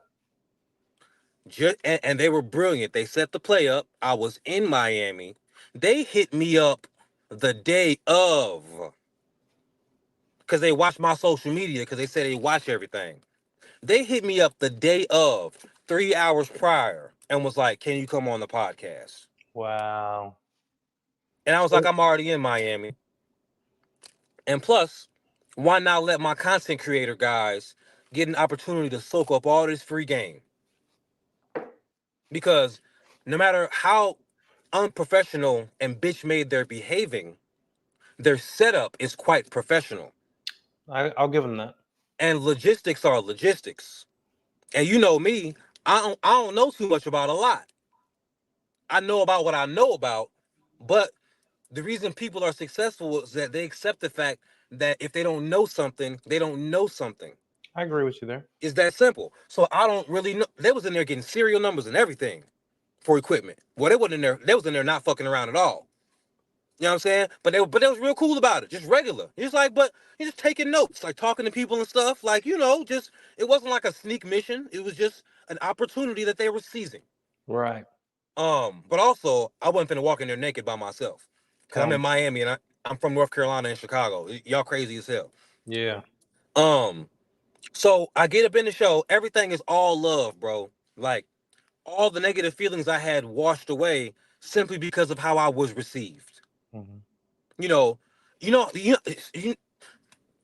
And they were brilliant. They set the play up. I was in Miami. They hit me up the day of because they watched my social media because they said they watch everything. They hit me up the day of, 3 hours prior, and was like, can you come on the podcast?
Wow.
And I was like, I'm already in Miami. And plus, why not let my content creator guys get an opportunity to soak up all this free game? Because no matter how unprofessional and bitch made they're behaving, their setup is quite professional.
I'll give them that.
And logistics are logistics. And you know me, I don't know too much about a lot. I know about what I know about, but the reason people are successful is that they accept the fact that if they don't know something, they don't know something.
I agree with you there.
It's that simple. So I don't really know. They was in there getting serial numbers and everything for equipment. Well, they wasn't in there. They was in there not fucking around at all. You know what I'm saying? But they was real cool about it, just regular. He's like, but he's just taking notes, like talking to people and stuff. Like, you know, just it wasn't like a sneak mission. It was just an opportunity that they were seizing.
Right.
But also I wasn't finna walk in there naked by myself. Cause I'm in Miami and I'm from North Carolina and Chicago. Y'all crazy as hell.
Yeah.
So I get up in the show, everything is all love, bro. Like all the negative feelings I had washed away simply because of how I was received.
Mm-hmm.
You know,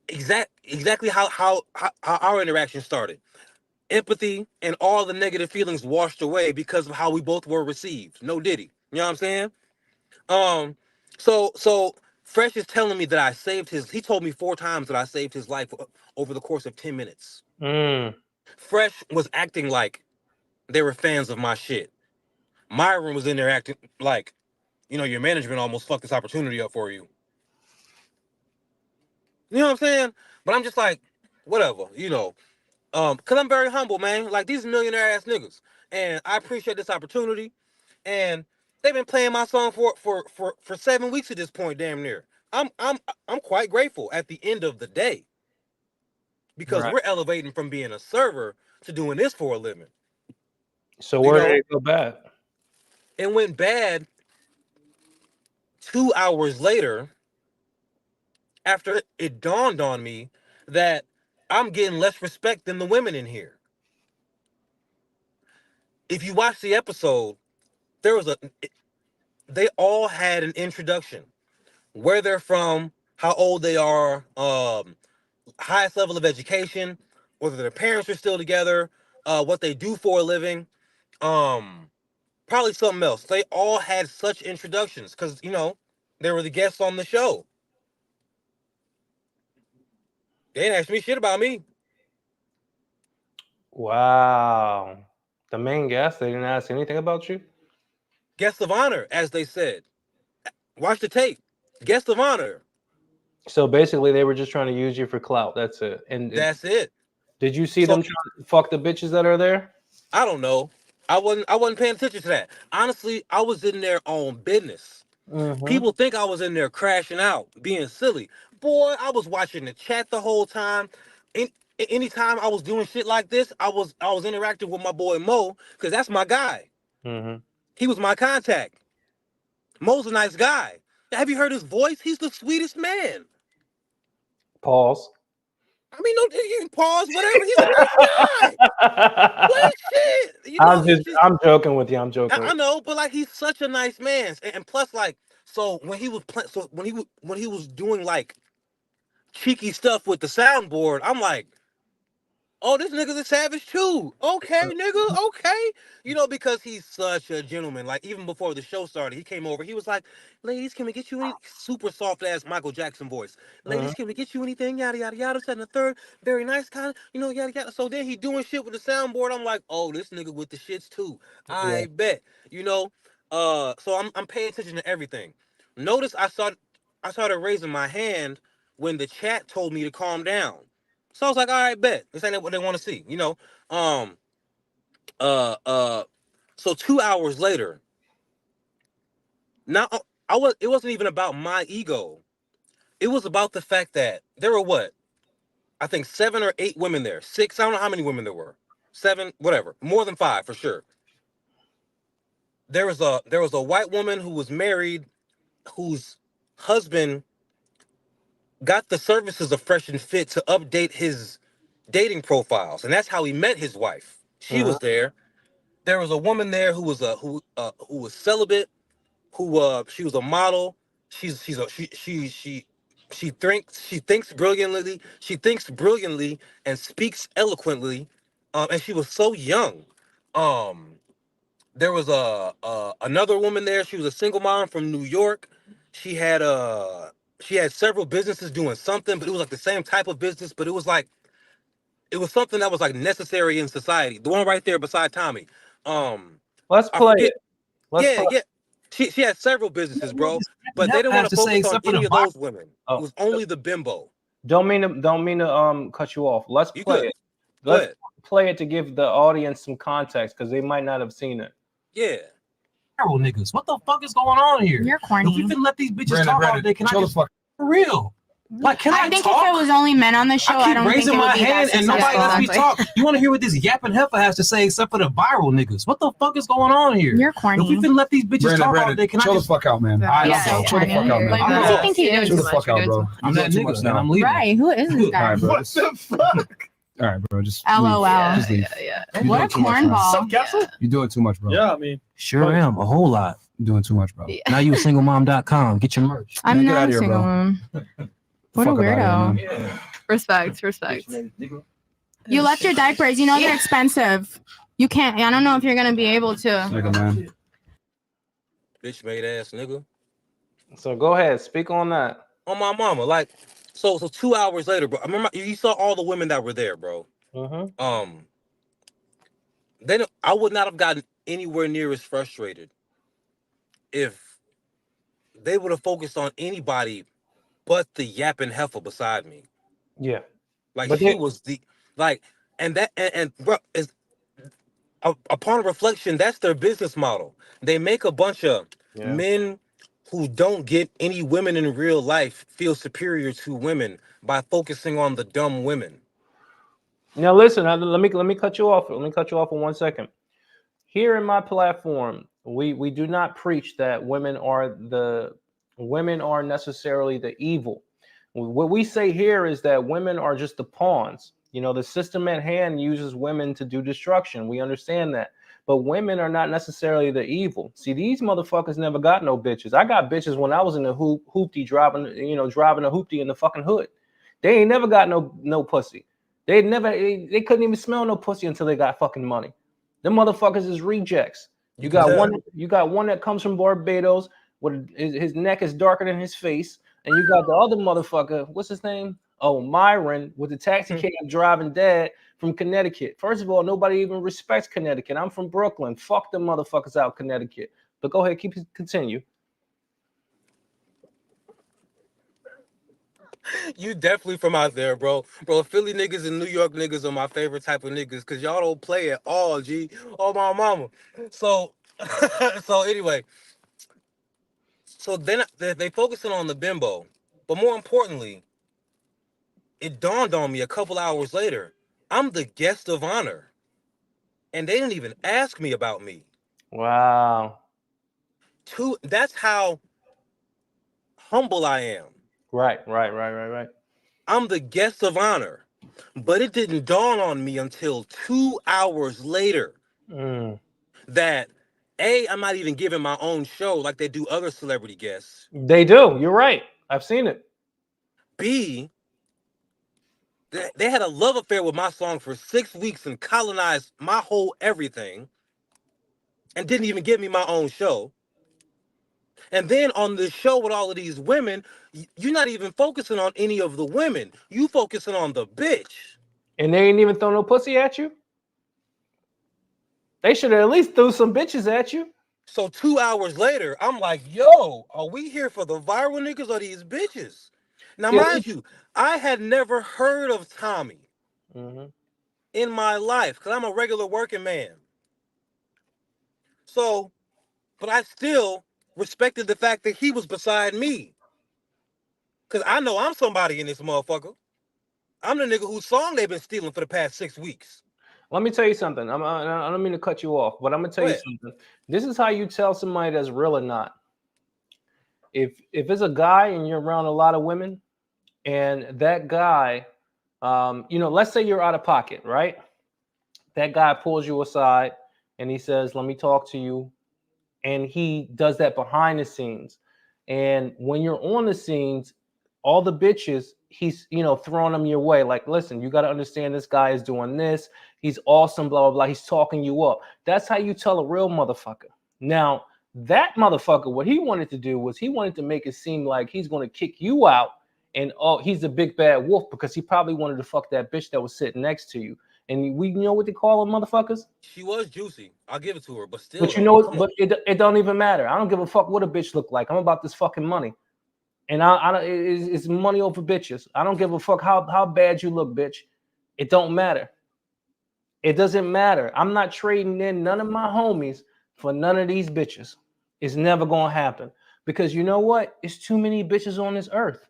exactly how our interaction started. Empathy and all the negative feelings washed away because of how we both were received. No diddy. You know what I'm saying? So Fresh is telling me that I saved he told me 4 times that I saved his life over the course of 10 minutes. Fresh was acting like they were fans of my shit. Myron was in there acting like, you know, your management almost fucked this opportunity up for you. You know what I'm saying? But I'm just like, whatever, you know. Cause I'm very humble, man. Like these millionaire ass niggas. And I appreciate this opportunity. And they've been playing my song for 7 weeks at this point, damn near. I'm quite grateful at the end of the day. Because we're elevating from being a server to doing this for a living.
So where did it go bad?
It went bad 2 hours later, after it dawned on me that I'm getting less respect than the women in here. If you watch the episode, they all had an introduction. Where they're from, how old they are, highest level of education, whether their parents are still together, what they do for a living, probably something else. They all had such introductions because, you know, they were the guests on the show. They didn't ask me shit about me.
Wow. The main guest, they didn't ask anything about you?
Guest of honor, as they said. Watch the tape. Guest of honor.
So basically, they were just trying to use you for clout. That's it. And
that's it.
Did you see them trying to fuck the bitches that are there?
I don't know. I wasn't paying attention to that. Honestly, I was in there on business. Mm-hmm. People think I was in there crashing out, being silly. Boy, I was watching the chat the whole time. Anytime I was doing shit like this, I was interacting with my boy Mo, because that's my guy. Mm-hmm. He was my contact. Mo's a nice guy. Have you heard his voice? He's the sweetest man.
Pause.
I mean, no, you can pause, whatever. He's a nice guy. What shit? You know,
I'm joking with you. I'm joking.
I know, but like, he's such a nice man, and plus, like, so when he was when he was doing like cheeky stuff with the soundboard, I'm like, oh, this nigga's a savage too. Okay, nigga, okay. You know, because he's such a gentleman. Like, even before the show started, he came over. He was like, ladies, can we get you any super soft ass Michael Jackson voice? Ladies, can we get you anything? Yada, yada, yada, said the third. Very nice kind of, you know, yada, yada. So then he doing shit with the soundboard. I'm like, oh, this nigga with the shits too. I bet. You know? So I'm paying attention to everything. Notice I started raising my hand when the chat told me to calm down. So I was like, all right, bet. This ain't what they want to see, you know. So 2 hours later, now it wasn't even about my ego. It was about the fact that there were I think 7 or 8 women there. 6, I don't know how many women there were. 7, whatever. More than 5 for sure. There was a white woman who was married, whose husband got the services of Fresh and Fit to update his dating profiles, and that's how he met his wife. She was there. There was a woman there who was who was celibate, who she was a model. She thinks brilliantly. She thinks brilliantly and speaks eloquently. And she was so young. There was another woman there. She was a single mom from New York. She had several businesses doing something, but it was like the same type of business, but it was something that was like necessary in society. The one right there beside Tommy.
Let's play it.
Yeah. She had several businesses, bro, but they didn't want to focus on any of those women. It was only the bimbo.
Don't mean to cut you off. Let's play it. Let's play it to give the audience some context, because they might not have seen it.
Yeah.
viral niggas. What the fuck is going on here?
You're corny.
If we can let these bitches talk all day, can I just for real? Like, can I
think
talk?
if it was only men on the show, I don't think it would be that
and nobody lets me
successful.
talk. You want to hear what this yapping heifer has to say, except for the viral niggas? What the fuck is going on here?
You're corny.
If we can let these bitches talk all day, can I
chill
just
the fuck out, man?
Yeah,
Chill the fuck out, man.
Like, what do you think he
Chill
is?
the fuck out, bro.
I'm that nigga, and I'm leaving.
Right? Who is this guy?
What the fuck? All right, bro. Just
LOL.
Just leave.
What a cornball.
You're doing too much, bro.
Yeah, I mean,
Sure am. A whole lot.
You're doing too much, bro.
Now you singlemom.com. Get your merch.
I'm
Get
not
out
a
of here,
single
bro.
mom. What a
Fuck outta here,
weirdo.
man.
Respect.
You left your diapers. You know they're expensive. You can't. I don't know if you're gonna be able to.
Nigga, man.
Bitch made ass nigga.
So go ahead, speak on that.
On my mama, like, so 2 hours later, bro. I remember you saw all the women that were there, bro. Then I would not have gotten anywhere near as frustrated if they would have focused on anybody but the yapping heifer beside me.
Yeah.
Like,
But
he
they-
was the, like, and bro, is upon reflection, that's their business model. They make a bunch of men who don't get any women in real life feel superior to women by focusing on the dumb women.
Now listen, let me cut you off. Let me cut you off for 1 second. Here in my platform, we do not preach that women are necessarily the evil. What we say here is that women are just the pawns. You know, the system at hand uses women to do destruction. We understand that. But women are not necessarily the evil. See, these motherfuckers never got no bitches. I got bitches when I was in the hoopty driving a hoopty in the fucking hood. They ain't never got no pussy. They couldn't even smell no pussy until they got fucking money. Them motherfuckers is rejects. You got one that comes from Barbados with his neck is darker than his face. And you got the other motherfucker, what's his name? Oh, Myron, with the taxi cab driving dad from Connecticut. First of all, nobody even respects Connecticut. I'm from Brooklyn. Fuck them motherfuckers out Connecticut. But go ahead, continue.
You definitely from out there, bro. Bro, Philly niggas and New York niggas are my favorite type of niggas because y'all don't play at all, G. Oh, my mama. So, anyway. So then they focusing on the bimbo. But more importantly, it dawned on me a couple hours later, I'm the guest of honor. And they didn't even ask me about me.
Wow.
That's how humble I am.
Right.
I'm the guest of honor. But it didn't dawn on me until 2 hours later that I'm not even giving my own show like they do other celebrity guests.
They do. You're right. I've seen it.
B, they had a love affair with my song for 6 weeks and colonized my whole everything and didn't even give me my own show. And then on the show with all of these women, you're not even focusing on any of the women. You focusing on the bitch.
And they ain't even throw no pussy at you? They should have at least threw some bitches at you.
So 2 hours later, I'm like, yo, are we here for the viral niggas or these bitches? Now, mind you, I had never heard of Tommy in my life because I'm a regular working man. So, but I still respected the fact that he was beside me. Because I know I'm somebody in this motherfucker. I'm the nigga whose song they've been stealing for the past 6 weeks.
Let me tell you something. I don't mean to cut you off, but I'm gonna tell you something. This is how you tell somebody that's real or not. If it's a guy and you're around a lot of women, and that guy, let's say you're out of pocket, right? That guy pulls you aside and he says, "Let me talk to you," and he does that behind the scenes. And when you're on the scenes, all the bitches, he's throwing them your way. Like, listen, you got to understand this guy is doing this. He's awesome, blah, blah, blah. He's talking you up. That's how you tell a real motherfucker. Now, that motherfucker, what he wanted to do was he wanted to make it seem like he's going to kick you out and, he's a big bad wolf because he probably wanted to fuck that bitch that was sitting next to you. And we know what they call them, motherfuckers?
She was juicy. I'll give it to her, but still.
But it don't even matter. I don't give a fuck what a bitch look like. I'm about this fucking money. And it's money over bitches. I don't give a fuck how bad you look, bitch. It don't matter. It doesn't matter. I'm not trading in none of my homies for none of these bitches. It's never gonna happen because you know what? It's too many bitches on this earth.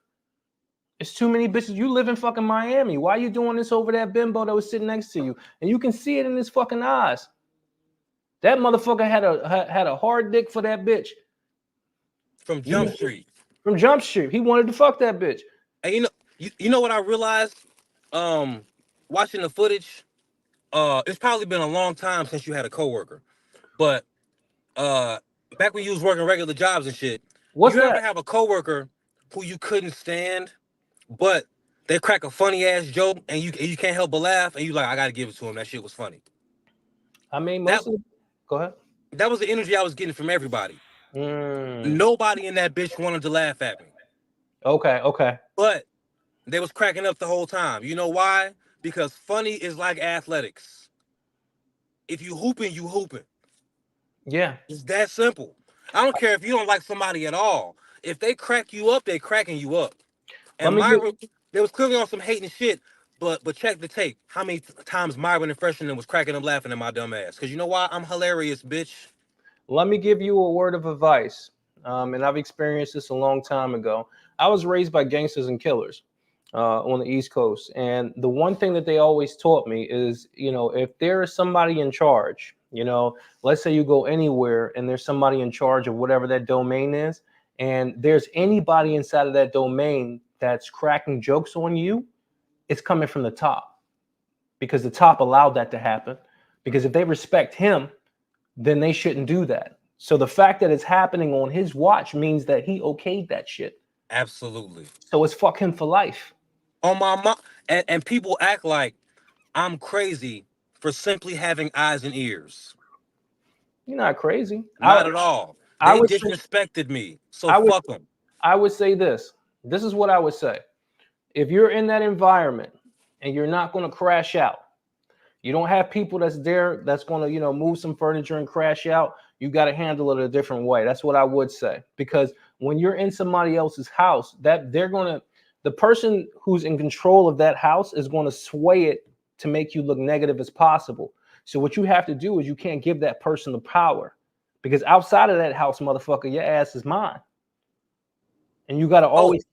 It's too many bitches. You live in fucking Miami. Why are you doing this over that bimbo that was sitting next to you? And you can see it in his fucking eyes. That motherfucker had a hard dick for that bitch.
From Jump Street.
From Jump Street. He wanted to fuck that bitch.
And you know what I realized? Watching the footage, it's probably been a long time since you had a coworker. But back when you was working regular jobs and shit, ever have a coworker who you couldn't stand, but they crack a funny ass joke and you can't help but laugh and you like, I gotta give it to him. That shit was funny.
I mean, go ahead.
That was the energy I was getting from everybody. Nobody in that bitch wanted to laugh at me.
Okay.
But they was cracking up the whole time. You know why? Because funny is like athletics. If you hooping, you hooping.
Yeah.
It's that simple. I don't care if you don't like somebody at all. If they crack you up, they cracking you up. And Myron, they was clearly on some hating shit, but check the tape. How many times Myron and Freshman was cracking up laughing at my dumb ass? Because you know why? I'm hilarious, bitch.
Let me give you a word of advice. And I've experienced this a long time ago. I was raised by gangsters and killers on the East Coast. And the one thing that they always taught me is, if there is somebody in charge, let's say you go anywhere and there's somebody in charge of whatever that domain is, and there's anybody inside of that domain that's cracking jokes on you, it's coming from the top, because the top allowed that to happen. Because if they respect him, then they shouldn't do that. So the fact that it's happening on his watch means that he okayed that shit.
Absolutely.
So it's fuck him for life.
On my mom, and people act like I'm crazy for simply having eyes and ears.
You're not crazy.
Not at all. They disrespected me. So fuck them.
I would say this. This is what I would say. If you're in that environment and you're not going to crash out, you don't have people that's there that's going to, move some furniture and crash out, you got to handle it a different way. That's what I would say. Because when you're in somebody else's house, the person who's in control of that house is going to sway it to make you look negative as possible. So what you have to do is you can't give that person the power, because outside of that house, motherfucker, your ass is mine. And you got to always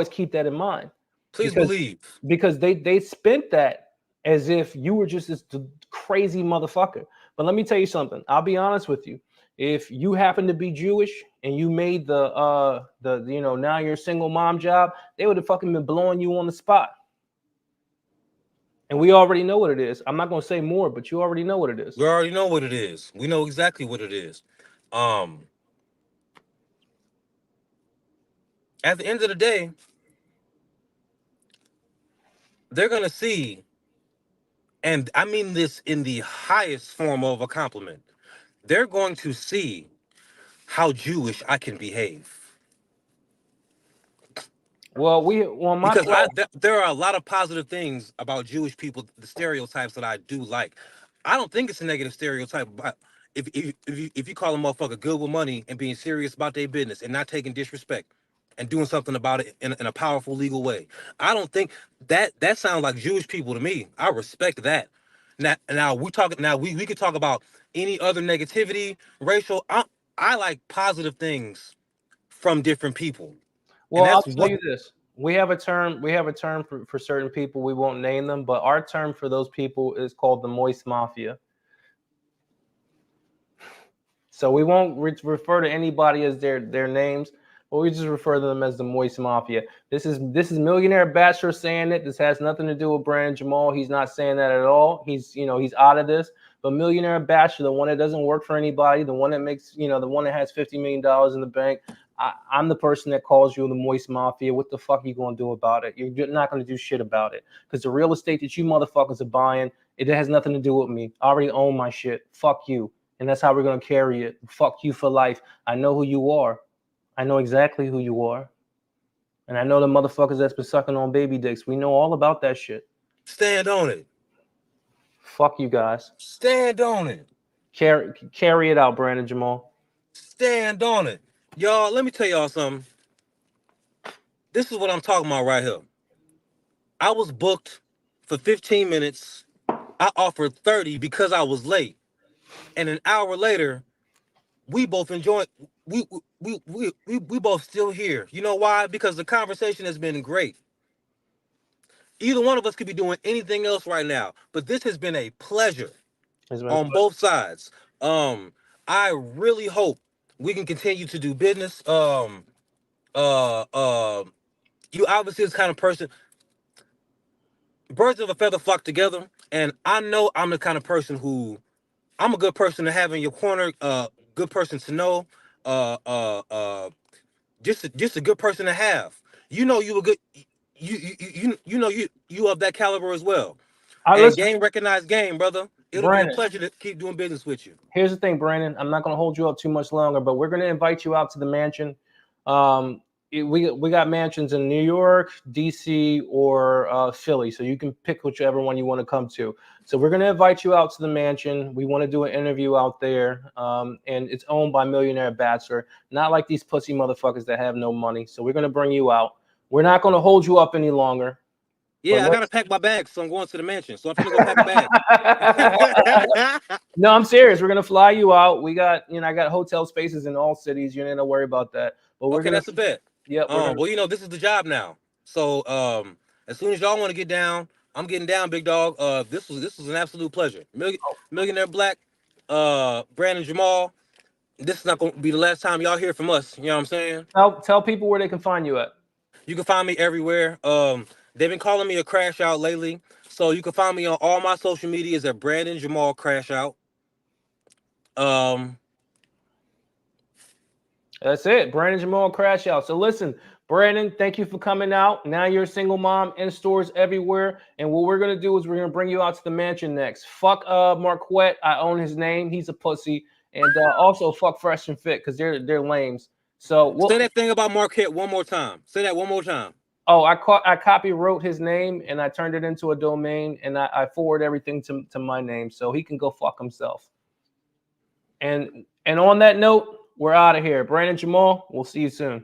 keep that in mind.
Please believe.
Because they spent that as if you were just this crazy motherfucker. But let me tell you something. I'll be honest with you. If you happen to be Jewish and you made the now you're a single mom job, they would have fucking been blowing you on the spot. And we already know what it is. I'm not going to say more, but you already know what it is.
We already know what it is. We know exactly what it is. At the end of the day, they're going to see, and I mean this in the highest form of a compliment, they're going to see how Jewish I can behave. There are a lot of positive things about Jewish people, the stereotypes that I do like. I don't think it's a negative stereotype, but if you call a motherfucker good with money and being serious about their business and not taking disrespect and doing something about it in a powerful legal way, I don't think that sounds like Jewish people to me. I respect that. Now we could talk about any other negativity, racial. I like positive things from different people.
Well, I'll tell you this. We have a term for certain people. We won't name them, but our term for those people is called the moist mafia. So we won't refer to anybody as their names, but we just refer to them as the moist mafia. This is Millionaire Bachelor saying it. This has nothing to do with Brandon Jamal. He's not saying that at all. He's out of this. But Millionaire Bachelor, the one that doesn't work for anybody, the one that makes, the one that has $50 million in the bank, I'm the person that calls you the moist mafia. What the fuck are you going to do about it? You're not going to do shit about it, because the real estate that you motherfuckers are buying, it has nothing to do with me. I already own my shit. Fuck you. And that's how we're going to carry it. Fuck you for life. I know who you are. I know exactly who you are. And I know the motherfuckers that's been sucking on baby dicks. We know all about that shit.
Stand on it.
Fuck you guys.
Stand on it.
Carry it out, Brandon Jamal.
Stand on it. Y'all, let me tell y'all something. This is what I'm talking about right here. I was booked for 15 minutes. I offered 30 because I was late. And an hour later, we both enjoy. We both still here. You know why? Because the conversation has been great. Either one of us could be doing anything else right now, but this has been a pleasure on both sides. I really hope we can continue to do business. You obviously is the kind of person. Birds of a feather flock together, and I know I'm the kind of person who I'm a good person to have in your corner. Good person to know. Just a good person to have. You know, you a good. You know you of that caliber as well. And game recognized game, brother. It'll be a pleasure to keep doing business with you.
Here's the thing, Brandon. I'm not going to hold you up too much longer, but we're going to invite you out to the mansion. We got mansions in New York, DC, or Philly, so you can pick whichever one you want to come to. So we're going to invite you out to the mansion. We want to do an interview out there, and it's owned by Millionaire Bachelor, not like these pussy motherfuckers that have no money. So we're going to bring you out. We're not going to hold you up any longer.
Yeah, I gotta pack my bags, so I'm going to the mansion. So I'm gonna go pack a bag.
No, I'm serious. We're gonna fly you out. We got, I got hotel spaces in all cities. You ain't gonna worry about that. But we're
that's a bet.
Yeah.
Well, this is the job now. So as soon as y'all want to get down, I'm getting down, big dog. This was an absolute pleasure. Millionaire Black, Brandon Jamal. This is not gonna be the last time y'all hear from us. You know what I'm saying?
Tell people where they can find you at.
You can find me everywhere. They've been calling me a crash out lately. So you can find me on all my social medias at Brandon Jamal Crash Out.
That's it. Brandon Jamal Crash Out. So listen, Brandon, thank you for coming out. Now you're a single mom in stores everywhere. And what we're going to do is we're going to bring you out to the mansion next. Fuck Marquette. I own his name. He's a pussy. And also fuck Fresh and Fit because they're lames. So
say that thing about Marquette one more time. Say that one more time.
Oh, I copy wrote his name and I turned it into a domain and I forward everything to my name so he can go fuck himself. And on that note, we're out of here. Brandon Jamal, we'll see you soon.